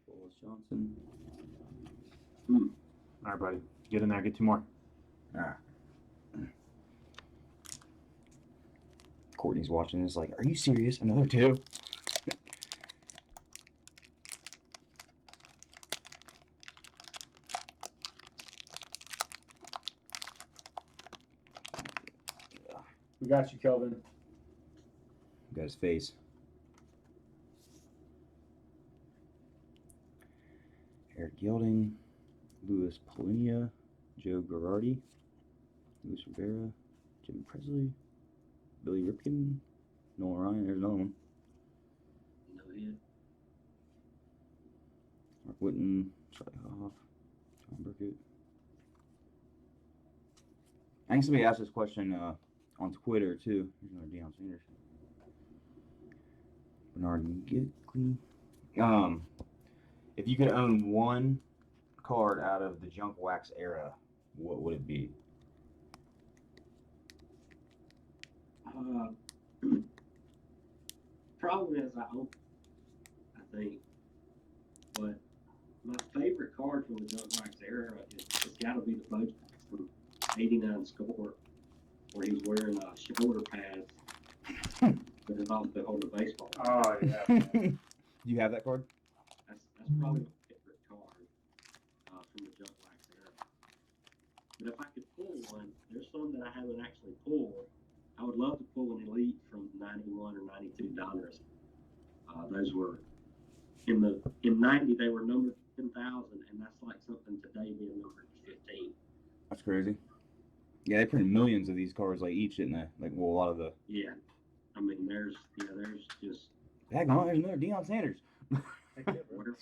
Wallace Johnson. All right, buddy. Get in there. Get 2 more. All right. Courtney's watching this like, are you serious? Another 2? We got you, Kelvin. Got his face. Eric Gilding, Louis Polinia, Joe Girardi, Luis Rivera, Jim Presley, Billy Ripken, Nolan Ryan. There's another one. No hit. Mark Whitten, Charlie Hoff, John Burkett. I think somebody asked this question on Twitter too. Here's another Deion Sanders. Bernard Gickley. If you could own one card out of the junk wax era, what would it be? Probably as I hope, I think. But my favorite card from the junk wax era it's got to be the Bo Jackson '89 score, where he's wearing shoulder pads, but it's also holding a baseball. Oh, yeah. Do you have that card? That's probably my favorite card from the junk wax era. But if I could pull one, there's some that I haven't actually pulled. I would love to pull an elite from '91 or '92 Donruss. Those were in '90 they were numbered 10,000, and that's like something today being numbered 15. That's crazy. Yeah, they printed millions of these cards like each, didn't they? Like, well, a lot of the. Yeah, I mean there's just. Heck, no, there's another Deion Sanders.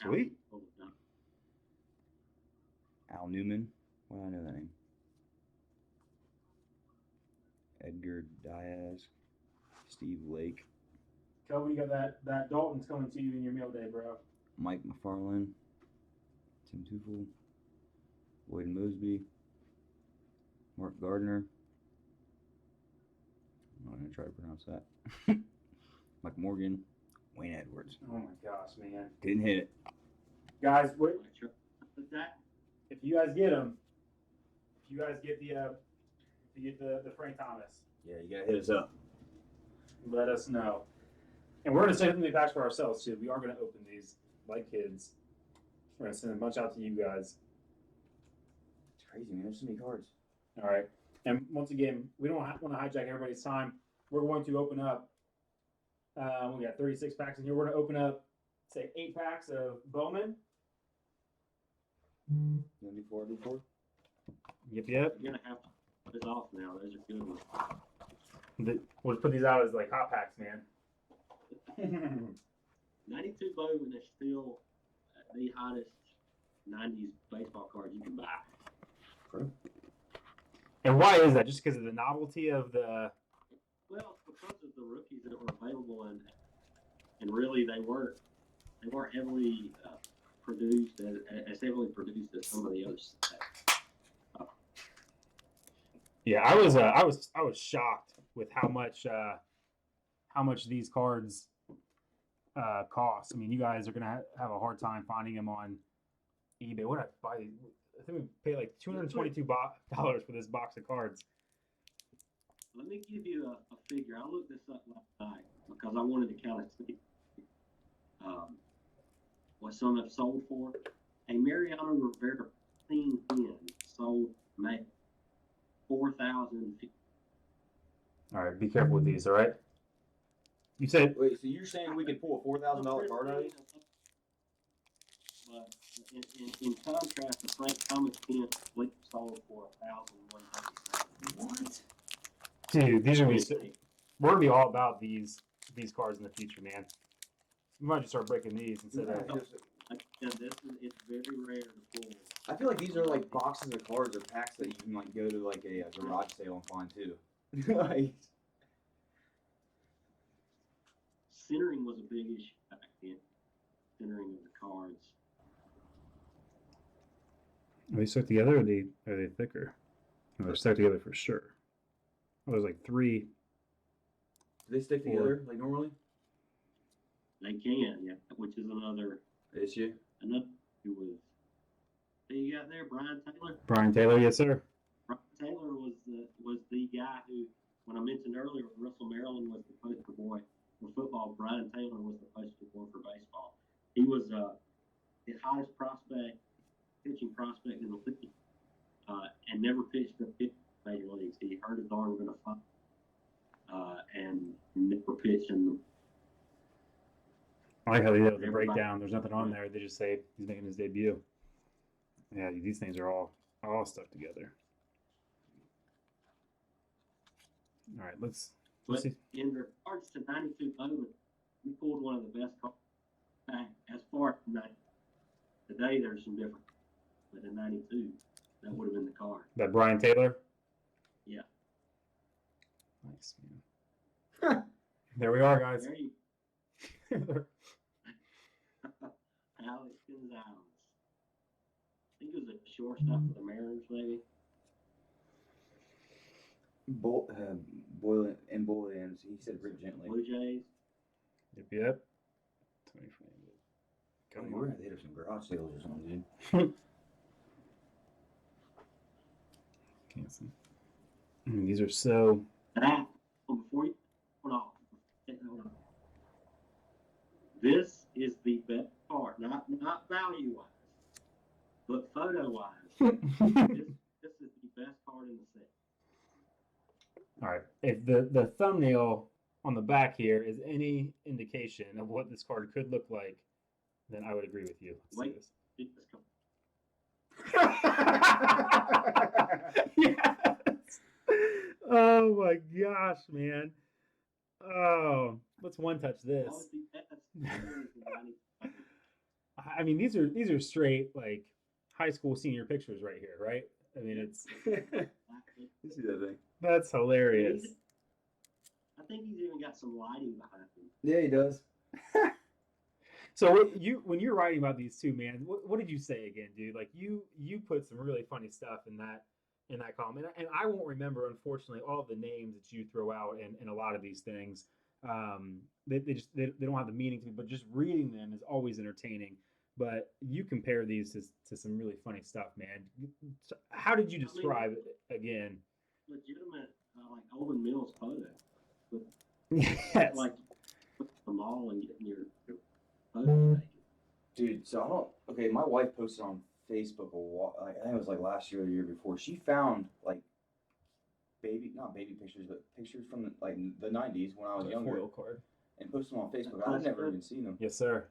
Sweet. Al Newman. Why do I know that name? Edgar Diaz. Steve Lake. Kelvin, you got that Dalton's coming to you in your meal day, bro. Mike McFarland. Tim Tufel. Lloyd Mosby. Mark Gardner. I'm not going to try to pronounce that. Mike Morgan. Wayne Edwards. Oh, my gosh, man. Didn't hit it. Guys, wait. That If you guys get them, if you guys get the Frank Thomas, Yeah, you got to hit us up. let us know. And we're going to save something back for ourselves, too. We are going to open these like kids. We're going to send a bunch out to you guys. It's crazy, man. There's so many cards. All right. And once again, we don't want to hijack everybody's time. We're going to open up. We got 36 packs in here. We're going to open up, say, 8 packs of Bowman. You want to do 4? Do 4? Yep. you're gonna have to put it off now. Those are good ones. We'll put these out as like hot packs, man. 92 Bowman is still the hottest '90s baseball card you can buy. And why is that? Just because of the novelty of the. Well, because of the rookies that were available, and really they weren't heavily produced as heavily produced as some of the others. Yeah, I was shocked with how much these cards cost. I mean, you guys are gonna have a hard time finding them on eBay. What did I buy? I think we paid like $222 for this box of cards. Let me give you a figure. I looked this up last night because I wanted to kind of see what some have sold for. A Mariano Rivera 15 pin sold May 4,000. All right, be careful with these. All right. You said. Wait, so you're saying we could pull a $4,000 card out of these? But in contrast, the Frank Thomas pin sold for $1,137. What? Dude, these are gonna be. We're gonna be all about these cards in the future, man. We might just start breaking these instead of. It's very rare to pull. I feel like these are like boxes of cards or packs that you can like go to like a garage sale and find too. Like, centering was a big issue back then. Centering of the cards. Are they stuck together or are they thicker? No, they're stuck together for sure. Oh, there's like 3. Do they stick together like normally? They can, yeah, which is another issue. Another who was. Who you got there, Brian Taylor? Brian Taylor, yes, sir. Brian Taylor was the guy who, when I mentioned earlier, Russell Maryland was the poster boy for football. Brian Taylor was the poster boy for baseball. He was the hottest pitching prospect in the league, and never pitched a pitch in major leagues. He heard his arm was going to fall, and never pitched in them. I like how they do the breakdown. There's nothing on there. They just say he's making his debut. Yeah, these things are all stuck together. All right, let's see. In regards to 92 Bowman, we pulled one of the best cards back as far as 90. Today there's some different, but in 92, that would have been the card. That Brian Taylor? Yeah. Nice, man. There we are, guys. There you Alex Gonzalez. I think it was a shortstop for the Mariners, maybe. Boylan, he said Rick Gently. Blue Jays. Yep. Come on, we're gonna hit up some garage sales or something, dude. Can't see. These are so. Before you hold on. This is the best part, not value wise, but photo wise. this is the best part in the set. All right. If the thumbnail on the back here is any indication of what this card could look like, then I would agree with you. Let's Wait, this yes. Oh my gosh, man. Oh, let's one touch this. I mean, these are straight like high school senior pictures right here, right? I mean, it's. You see that thing? That's hilarious. I think he's even got some lighting behind him. Yeah, he does. So when you're writing about these two, man, what did you say again, dude? Like you put some really funny stuff in that column, and I won't remember, unfortunately, all the names that you throw out in a lot of these things. They don't have the meaning to me, but just reading them is always entertaining. But you compare these to some really funny stuff, man. How did you describe it again? Legitimate, like Olin Mills photo. Yes. Like the mall and getting your photo taken. Dude, so okay, my wife posted on Facebook I think it was like last year or the year before. She found like not baby pictures, but pictures from the 90s when I was younger. Foil card. And posted them on Facebook. I've never even seen them. Yes, sir.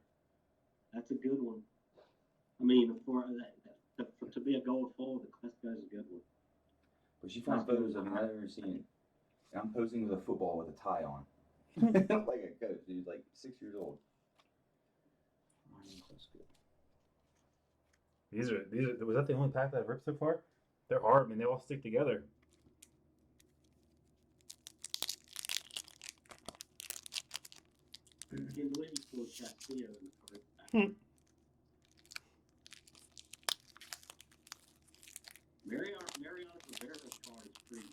That's a good one. I mean, to be a gold foil, the Klesko is a good one. But she found photos of me I've never seen. And I'm posing with a football with a tie on. Like a coach, dude, like 6 years old. These are was that the only pack that I've ripped so far? They're hard, man. They all stick together. I can't believe you pulled Castillo in the first pack. Mariano's Rivera's card is pretty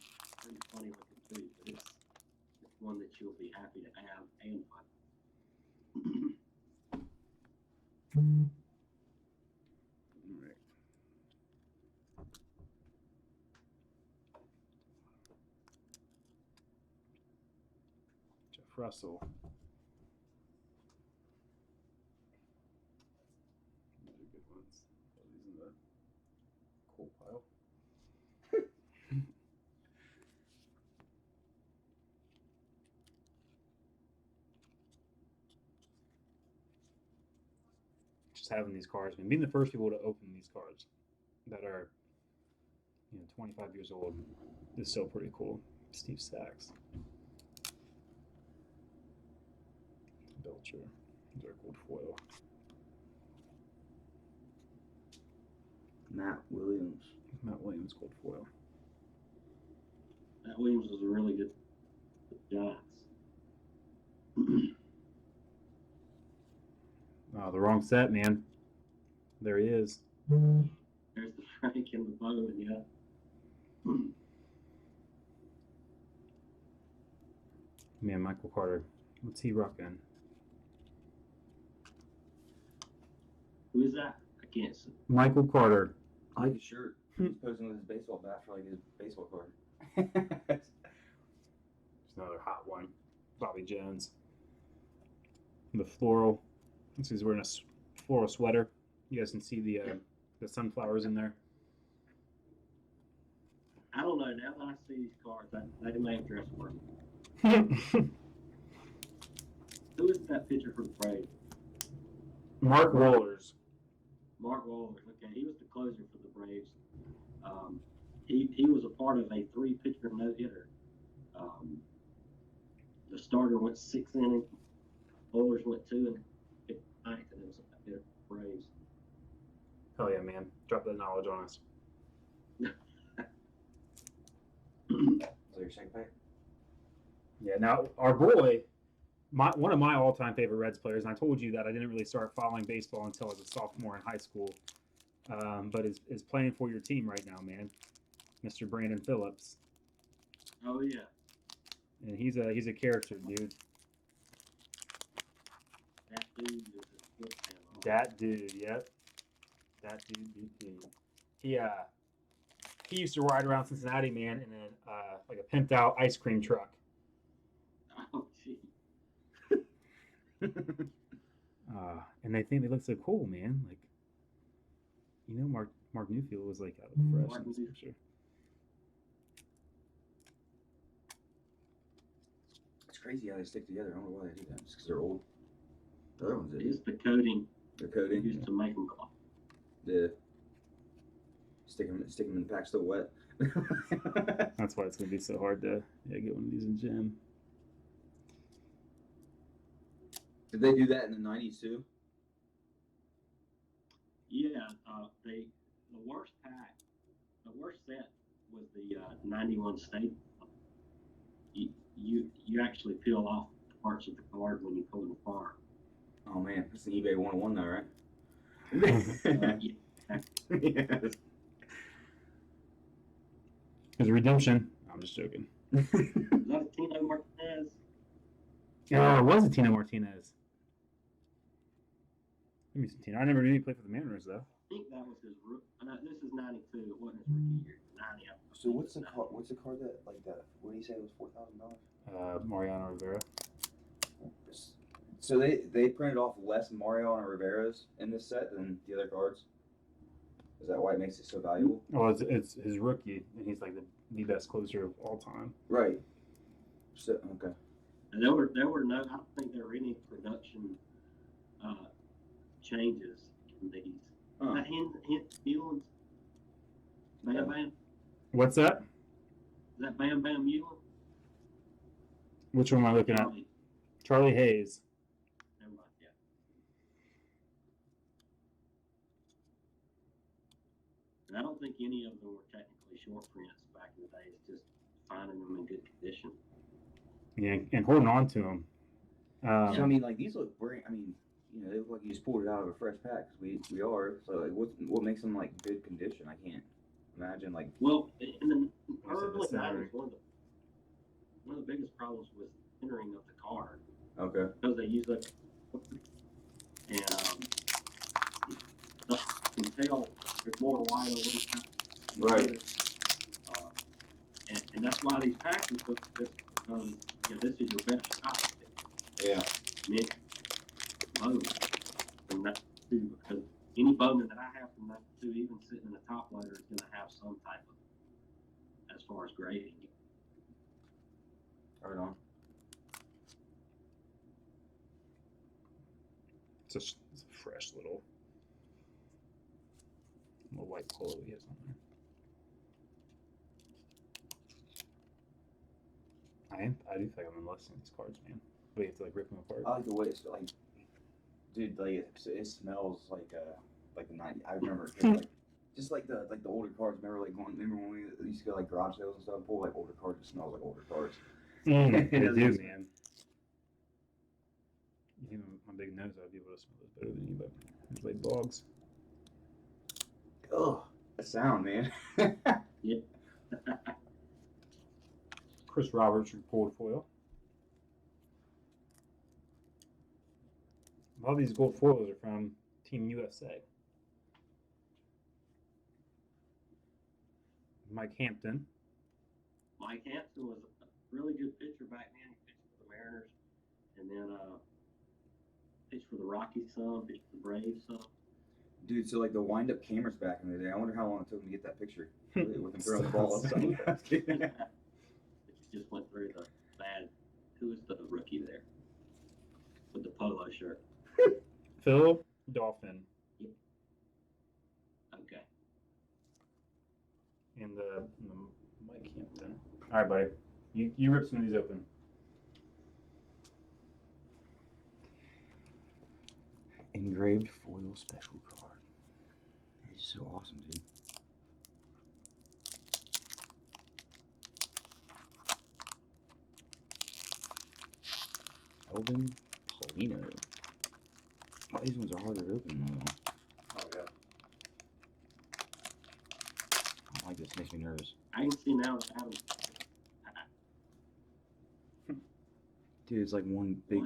funny looking too, but it's one that you'll be happy to have and find. All right. Jeff Russell. These are good ones. Are these in the coal pile? Just having these cards, and being the first people to open these cards that are 25 years old is so pretty cool. Steve Sachs, Belcher, these are gold foil. Matt Williams, gold foil. Matt Williams was a really good Giants. Oh, the wrong set, man. There he is. There's the Frank and the Bowman, yeah. Man, Michael Carter. What's he rocking? Who is that? I can't see. Michael Carter. I like his shirt. He's posing with his baseball bat for like his baseball card. There's another hot one. Bobby Jones. The floral. He's wearing a floral sweater. You guys can see the sunflowers in there. I don't know. Now that I see these cards, they may have dressed for me. Who is that pitcher for the Braves? Mark Rollers. Mark Wahlberg. Okay, he was the closer for the Braves. He was a part of a 3-pitcher no-hitter. The starter went 6 innings. Bowlers went 2 and hit 9th, and it was a bit of Braves. Hell yeah, man. Drop that knowledge on us. Is that your second pick? Yeah, now our boy, one of my all-time favorite Reds players, and I told you that I didn't really start following baseball until I was a sophomore in high school, but is playing for your team right now, man. Mr. Brandon Phillips. Oh yeah. And he's a character, dude. That dude is a good man. That dude, yep. That dude. He used to ride around Cincinnati, man, in like a pimped out ice cream truck. Oh gee. And they think they look so cool, man. Like, you know, Mark Newfield was like out of the fresh in this picture. It's crazy how they stick together. I don't know why they do that. Just because they're old. The other ones did. It's the coating. They're coating. Used to make them go. Yeah. Stick them in the pack still wet. That's why it's gonna be so hard to get one of these in gym. Did they do that in the 90s too? Yeah, the worst set was the 91 state. You actually peel off parts of the card when you pull it apart. Oh man, that's an eBay 101 though, right? Yeah. Yes. There's a redemption. I'm just joking. Is that a Tino Martinez? Oh, it was a Tino Martinez. Give me some Tino. I never knew he played for the Mariners though. I think that was his rookie. This is 92. It wasn't his rookie year. 90. So what's the card that like that? What did he say was $4,000? Mariano Rivera. So they printed off less Mariano Riveras in this set than the other cards. Is that why it makes it so valuable? Well, it's his rookie, and he's like the best closer of all time. Right. So okay. And there were no. I don't think there were any production changes in these. That Mullins. Bam Bam. What's that? Is that Bam Bam Mullins? Which one am I looking at? Charlie Hayes. Never mind, yeah. And I don't think any of them were technically short prints back in the day. It's just finding them in good condition. Yeah, and holding on to them. So I mean, like these look great. I mean, you know, they look like you just pulled it out of a fresh pack because we are. So like, what makes them like good condition? I can't imagine like. Well, in the early the center? 90s, one of the biggest problems was centering of the card. Okay. Because they use that, and you can tell there's more white on one side. Right. And that's why these packs are this is your best shot. Yeah. Nick Bowman from that too, because any Bowman that I have from that two, even sitting in the top loader, is going to have some type of, as far as grading. Right on. It's a fresh little white polo he has on there. I do think I'm in less than these cards, man. But you have to like rip them apart. I like the way it's like, dude. Like it smells like the 90s. I remember like, just like the older cards. Remember when we used to go like garage sales and stuff? Pull like older cards. It smells like older cards. They do, man. You know, my big nose, I'd be able to smell this better than you, but there's like dogs. Ugh. That sound, man. Yeah. Chris Roberts, your gold foil. A lot of these gold foils are from Team USA. Mike Hampton. Mike Hampton was a really good pitcher back then. He pitched for the Mariners, and then pitched for the Rockies some, pitched for the Braves some. Dude, so like the wind-up cameras back in the day, I wonder how long it took him to get that picture with him throwing the ball. But you just went through the bad. Who was the rookie there with the polo shirt? Phil Dolphin. Okay. And the Mike Hampton. All right, buddy. You rip some of these open. Engraved foil special card. It's so awesome, dude. Elvin Polino. Oh, these ones are harder to open though. Oh, yeah. I don't like this, makes me nervous. I can see now that Adam. Dude, it's like one big.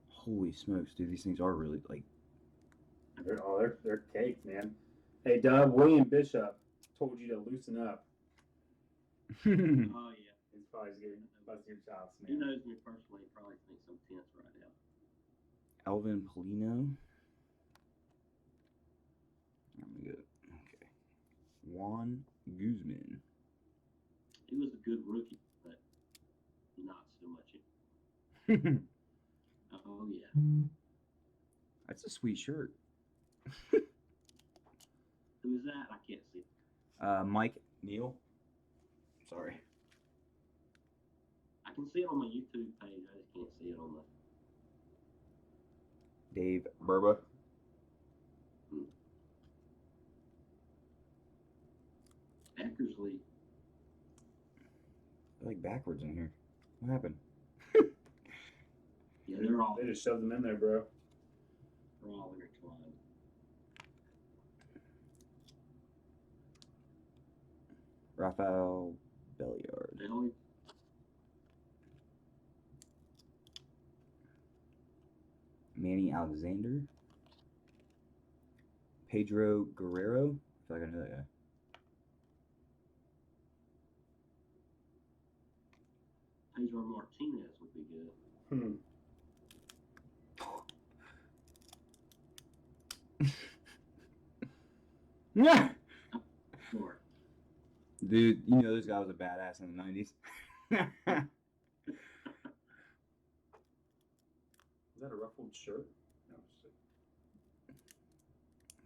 Holy smokes, dude! These things are really like. They're caked, man. Hey, Dub, William Bishop told you to loosen up. Oh yeah. He's probably getting busting your chops, He man. knows me personally. He probably thinks I'm tense right now. Alvin Polino. Let me go. Okay. Juan Guzman. He was a good rookie, but not so much. Oh yeah. That's a sweet shirt. Who is that? I can't see. Mike Neal. Sorry. I can see it on my YouTube page. I just can't see it on the. Dave Burba. Eckersley. They're like backwards in here. What happened? Yeah, they're all They just shoved them in there, bro. intertwined. Rafael Belliard. They only. Manny Alexander. Pedro Guerrero. I feel like I know that guy. Pedro Martinez would be good. Yeah. Sure. Dude, you know this guy was a badass in the 90s. Is that a ruffled shirt? No, it's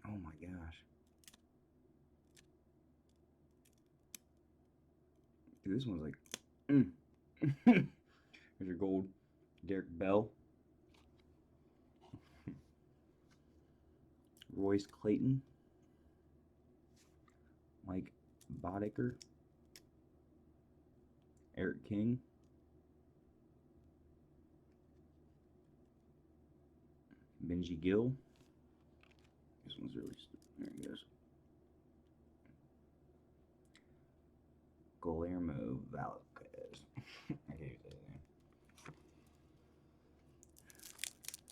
Oh my gosh. Dude, this one's like. There's your gold. Derek Bell. Royce Clayton. Mike Boddicker. Eric King. Benji Gill. This one's really there he goes. Guillermo Valquez. I can't even say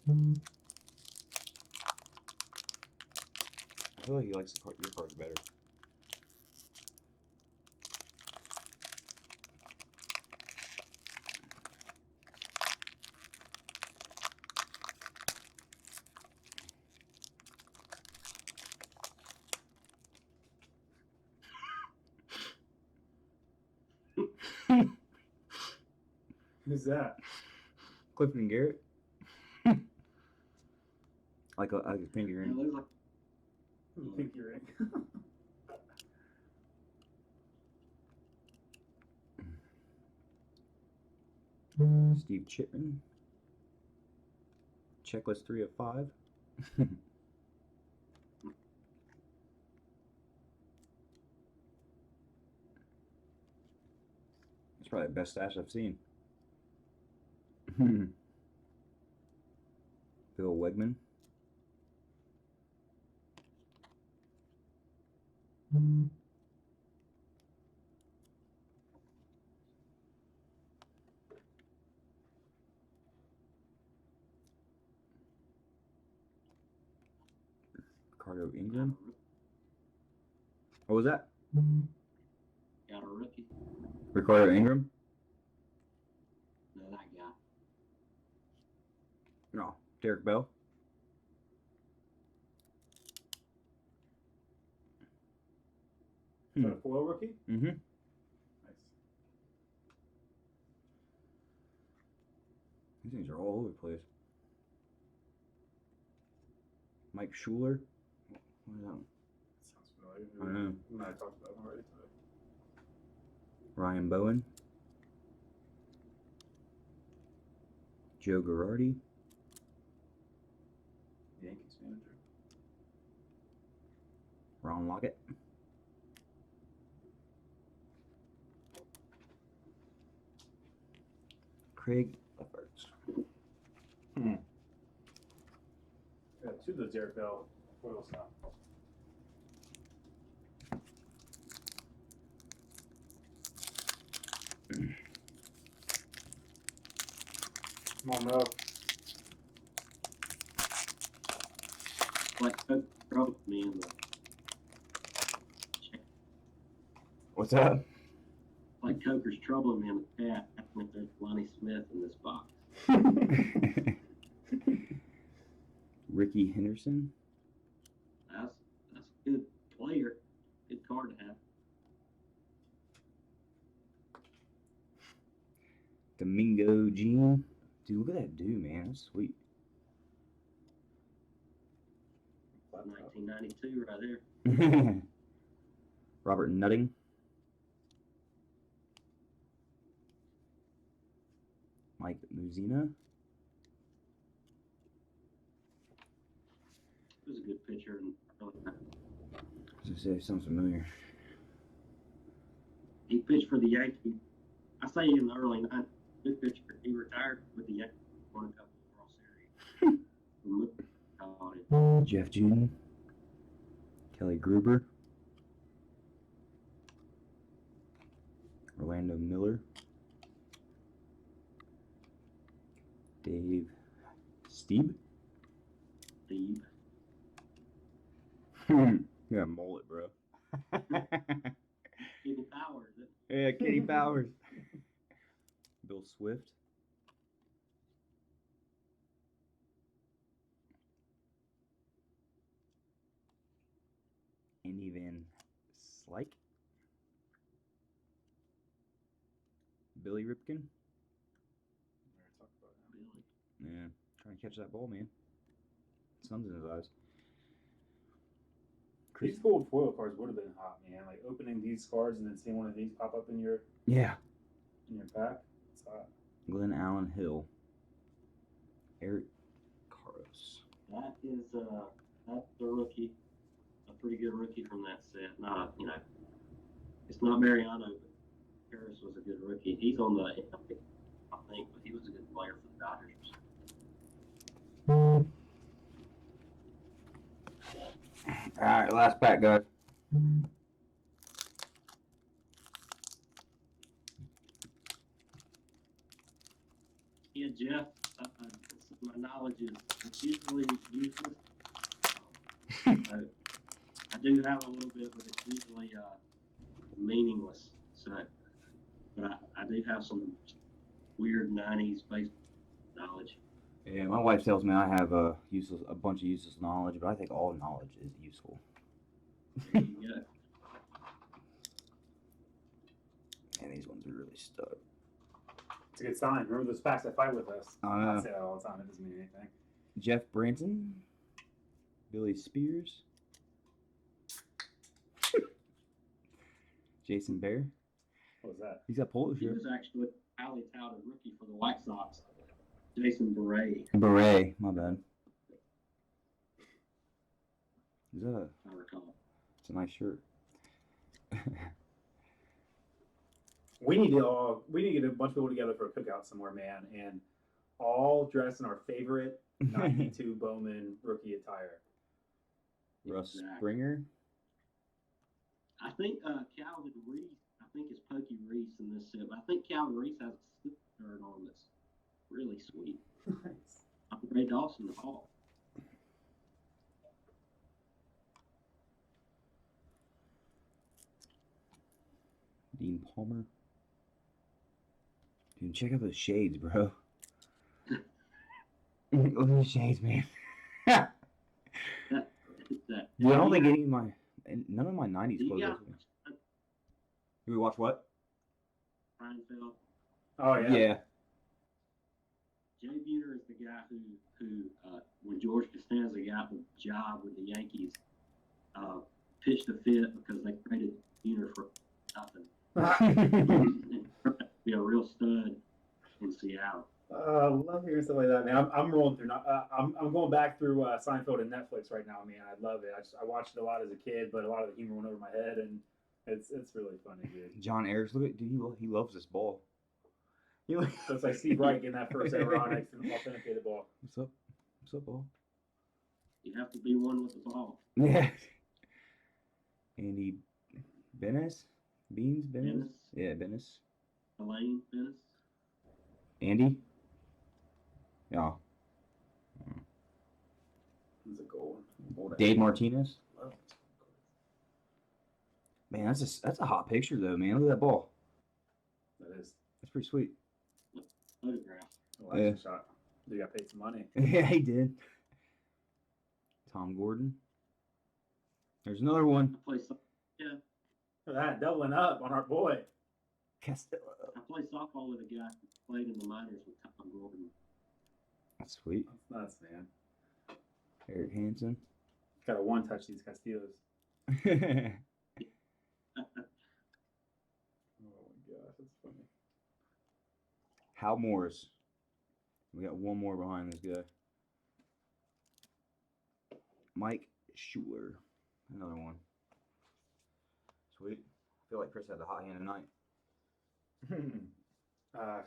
his name. I feel like he likes your cards better. Who's that? Clifton Garrett. like a pinky It ring. looks like Pinky ring. Steve Chipman. Checklist 3 of 5. That's probably the best stash I've seen. Bill Wegman. Ricardo Ingram. What was that? Got a rookie. Ricardo Ingram? No, that guy. No. Derek Bell? Is that a foil rookie? Mm-hmm. Nice. These things are all over the place. Mike Schuler? What is that one? Sounds familiar. I know. We might have talked about him already today. Ryan Bowen? Joe Girardi? Yankees manager. Ron Lockett? Craig Lefferts. Yeah, two of those Derek Bell foils now. Come on, Mo. Like Coke troubled me in the What's that? like Coker's troubling me in the chat. I think there's Lonnie Smith in this box. Ricky Henderson? That's a good player. Good card to have. Domingo Jean? Dude, look at that dude, man. That's sweet. 1992 right there. Robert Nutting? Mike Muzina? He was a good pitcher and I was gonna say, sounds familiar. he pitched for the Yankees. I say in the early 90s, good pitcher. He retired with the Yankees, won a couple of World Series. Jeff Juden? Kelly Gruber? Orlando Miller? Dave Steve? Steve. Yeah, mullet, bro. Kenny Powers. Yeah, Kenny Powers. Bill Swift. Andy Van Slyke. Billy Ripken. Billy. Yeah, trying to catch that ball, man. Sun's in his eyes. These gold foil cards would have been hot, man. Like opening these cards and then seeing one of these pop up in your pack. It's hot. Glenn Allen Hill. Eric Carlos. That is that's the rookie, a pretty good rookie from that set. Not it's not Mariano, but Harris was a good rookie. He's on the I think, but he was a good player for the Dodgers. All right, last pack, guys. Yeah, Jeff. My knowledge is usually useless. I do have a little bit, but it's usually meaningless. So, but I do have some weird '90s baseball knowledge. Yeah, my wife tells me I have a bunch of useless knowledge, but I think all knowledge is useful. There you go. And these ones are really stud. It's a good sign. Remember those packs that fight with us? I I say that all the time. It doesn't mean anything. Jeff Branson, Billy Spears, Jason Bear. What was that? He's got polo He shirt. was actually a highly touted rookie for the White Sox, Jason Beret. Beret, my bad. Is that a? I recall. It's a nice shirt. We need to get a bunch of people together for a cookout somewhere, man, and all dressed in our favorite '92 Bowman rookie attire. Russ Exactly. Springer, I think Calvin Reese. I think it's Pokey Reese in this set, but I think Calvin Reese has a slip shirt on that's really sweet. Nice. Ray Dawson the Hall. Dean Palmer. Dude, check out those shades, bro. Look at the shades, man. That, Dude, I don't think none of my 90s do you clothes. guys Did we watch what? Seinfeld? Oh yeah. Yeah. Jay Buhner is the guy who when George Costanza got the job with the Yankees, pitched a fit because they traded Buhner for nothing. And be a real stud in Seattle. I love hearing stuff like that, man. I'm rolling through. I'm going back through Seinfeld and Netflix right now, man. I love it. I watched it a lot as a kid, but a lot of the humor went over my head, and it's really funny, dude. John Ayers, look at dude, he loves this ball. So it's like Steve Wright getting that first ever Onyx and authenticated ball. What's up? What's up, ball? You have to be one with the ball. Yeah. Andy Benes? Beans? Benes? Dennis, Yeah, Benes. Elaine, Dennis. Andy? Yeah. It's a goal. Dave Martinez? Man, that's a hot picture though, man. Look at that ball. That is. That's pretty sweet. Photograph. A Yeah. shot. You got paid some money. Yeah, he did. Tom Gordon. There's another one. I play yeah. Look at that, doubling up on our boy. Castello. I play softball with a guy who played in the minors with Tom Gordon. That's sweet. That's nuts, man. Eric Hansen. Got to one touch these Castillos. How Oh my gosh, that's funny. Morris. We got one more behind this guy. Mike Schuler. Another one. Sweet. I feel like Chris had the hot hand tonight.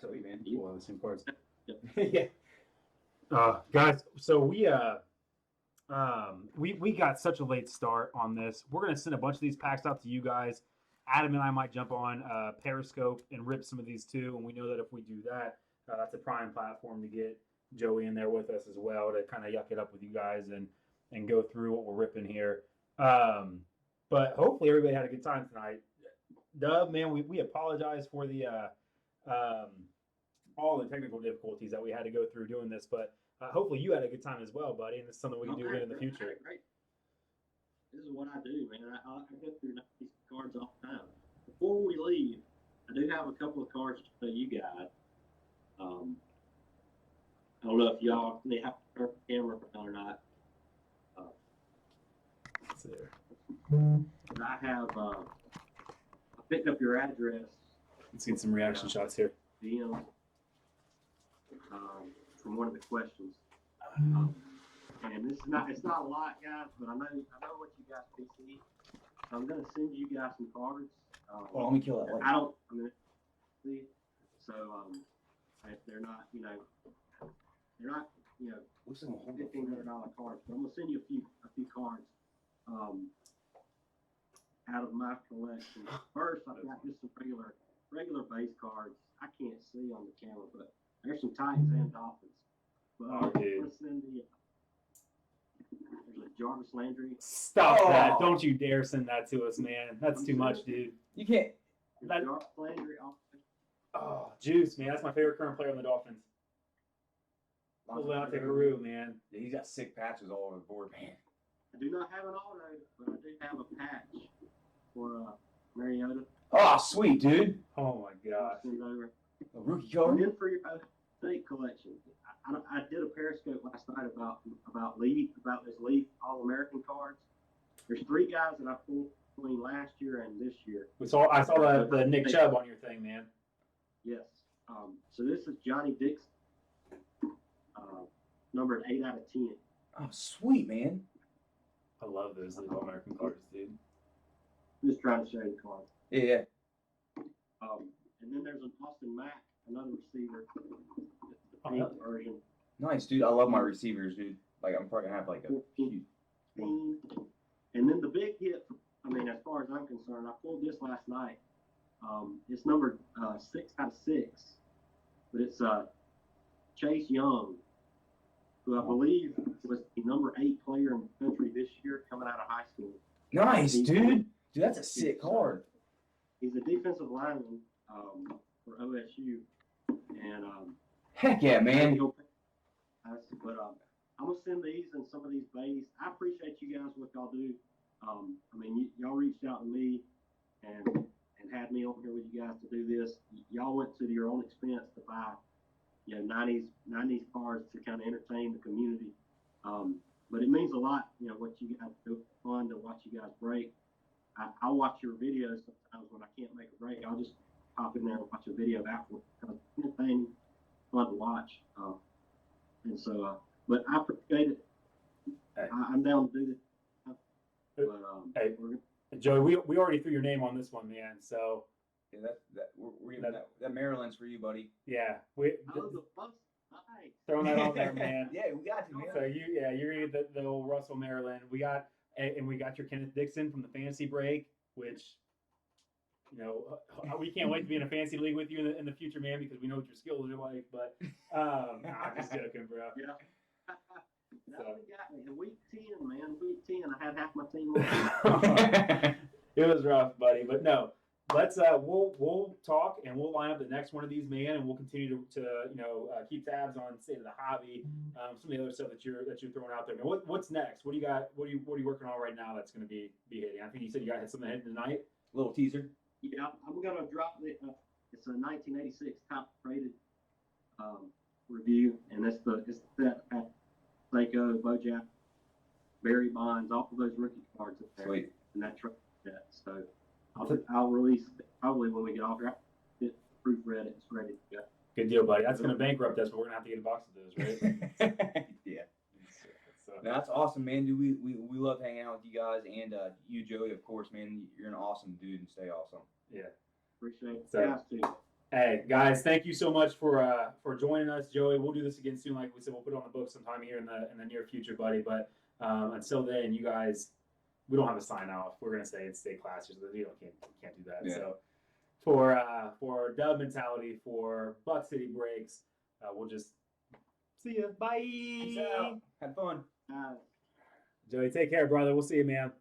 Sweet, man. You- We'll have the same cards. Yep. Yeah. Guys, so we got such a late start on this. We're gonna send a bunch of these packs out to you guys. Adam and I might jump on Periscope and rip some of these too. And we know that if we do that, that's a prime platform to get Joey in there with us as well to kind of yuck it up with you guys and go through what we're ripping here. But hopefully everybody had a good time tonight. Dub, man, we apologize for the all the technical difficulties that we had to go through doing this, but hopefully you had a good time as well, buddy, and it's something we can do again in the future. Great. This is what I do, man. I go through these cards all the time. Before we leave, I do have a couple of cards to show you guys. I don't know if y'all may have to turn the camera on or not. Let's see here. But I have I picked up your address, Let's get some reaction shots here. DM, from one of the questions. And this is it's not a lot, guys, but I know what you guys PC. So I'm gonna send you guys some cards. Well, let me kill that. I'm gonna see. So if they're not, Listen, $1,500 cards, but I'm gonna send you a few cards. Out of my collection. First, I've got just some regular base cards. I can't see on the camera, but there's some Titans and Dolphins. But I'm gonna send there's a Jarvis Landry. Stop that. Don't you dare send that to us, man. That's too much, dude. You can't. That- Jarvis Landry. Oh, Juice, man. That's my favorite current player on the Dolphins. Leonte Carew, man. Yeah, he's got sick patches all over the board, man. I do not have an auto, but I do have a patch for Mariota. Oh, sweet, dude. Oh, my gosh. Send over. A rookie And card. then for your state collection, I did a Periscope last night about this Leaf All-American cards. There's 3 guys that I pulled between last year and this year. I saw the Nick Chubb on your thing, man. Yes. So this is Johnny Dixon, numbered 8 out of 10. Oh, sweet, man. I love those League All-American cards, dude. I'm just trying to show you the cards. Yeah. And then there's an Austin Mack, another receiver. The Oh, pink yeah. version. Nice, dude. I love my receivers, dude. Like, I'm probably gonna have like a 14. huge. And then the big hit I mean, as far as I'm concerned, I pulled this last night. It's number 6 out of 6, but it's Chase Young, who I believe was the number 8 player in the country this year coming out of high school. Nice, dude. Dude, that's a sick card. He's a defensive lineman for OSU, and Heck yeah, man. But I'm gonna send these and some of these bays. I appreciate you guys what y'all do. I mean, y'all reached out to me and had me on here with you guys to do this. Y'all went to your own expense to buy, 90s cards to kind of entertain the community. But it means a lot, what you guys do. Fun to watch you guys break. I watch your videos sometimes when I can't make a break. I'll just pop in there and watch a video afterwards because it's entertaining, fun to watch. And so, but I appreciate it. Hey. I'm down to do this. But, hey, Joey, we already threw your name on this one, man. So yeah, we're giving that Maryland's for you, buddy. yeah, the bus. Nice. throwing that on there, man. Yeah, we got you, man. So you're gonna get the old Russell Maryland. We got your Kenneth Dixon from the fantasy break, which we can't wait to be in a fantasy league with you in the future, man, because we know what your skills are like. But I'm just joking, bro. Yeah. That only got me in week 10, man. Week 10, I had half my team on. It was rough, buddy. But no, let's we'll talk and we'll line up the next one of these, man, and we'll continue to keep tabs on State of the Hobby, some of the other stuff that you're throwing out there. Man, what's next? What do you got? What are you working on right now that's going to be hitting? I think you said you got something hitting tonight. Little teaser. Yeah, I'm gonna drop the. It's a 1986 top rated review, and it's that at Seiko, Bojack, Barry Bonds, all of those rookie cards up there. Sweet. And that trade that. So I'll release it probably when we get off. It's proofread. It's ready to go. Good deal, buddy. That's going to bankrupt us, but we're going to have to get a box of those, right? Yeah. So, No, that's awesome, man. Dude, we love hanging out with you guys, and you, Joey, of course, man. You're an awesome dude, and stay awesome. yeah. Appreciate it. So, Guys, too. Hey guys, thank you so much for joining us, Joey. We'll do this again soon, like we said. We'll put it on the books sometime here in the near future, buddy. But until then, you guys, we don't have a sign off. We're gonna say stay classy, so we can't do that. Yeah. So for Dub Mentality, for Buck City Breaks, we'll just see you. Bye. Peace out. Have fun. Joey, take care, brother. We'll see you, man.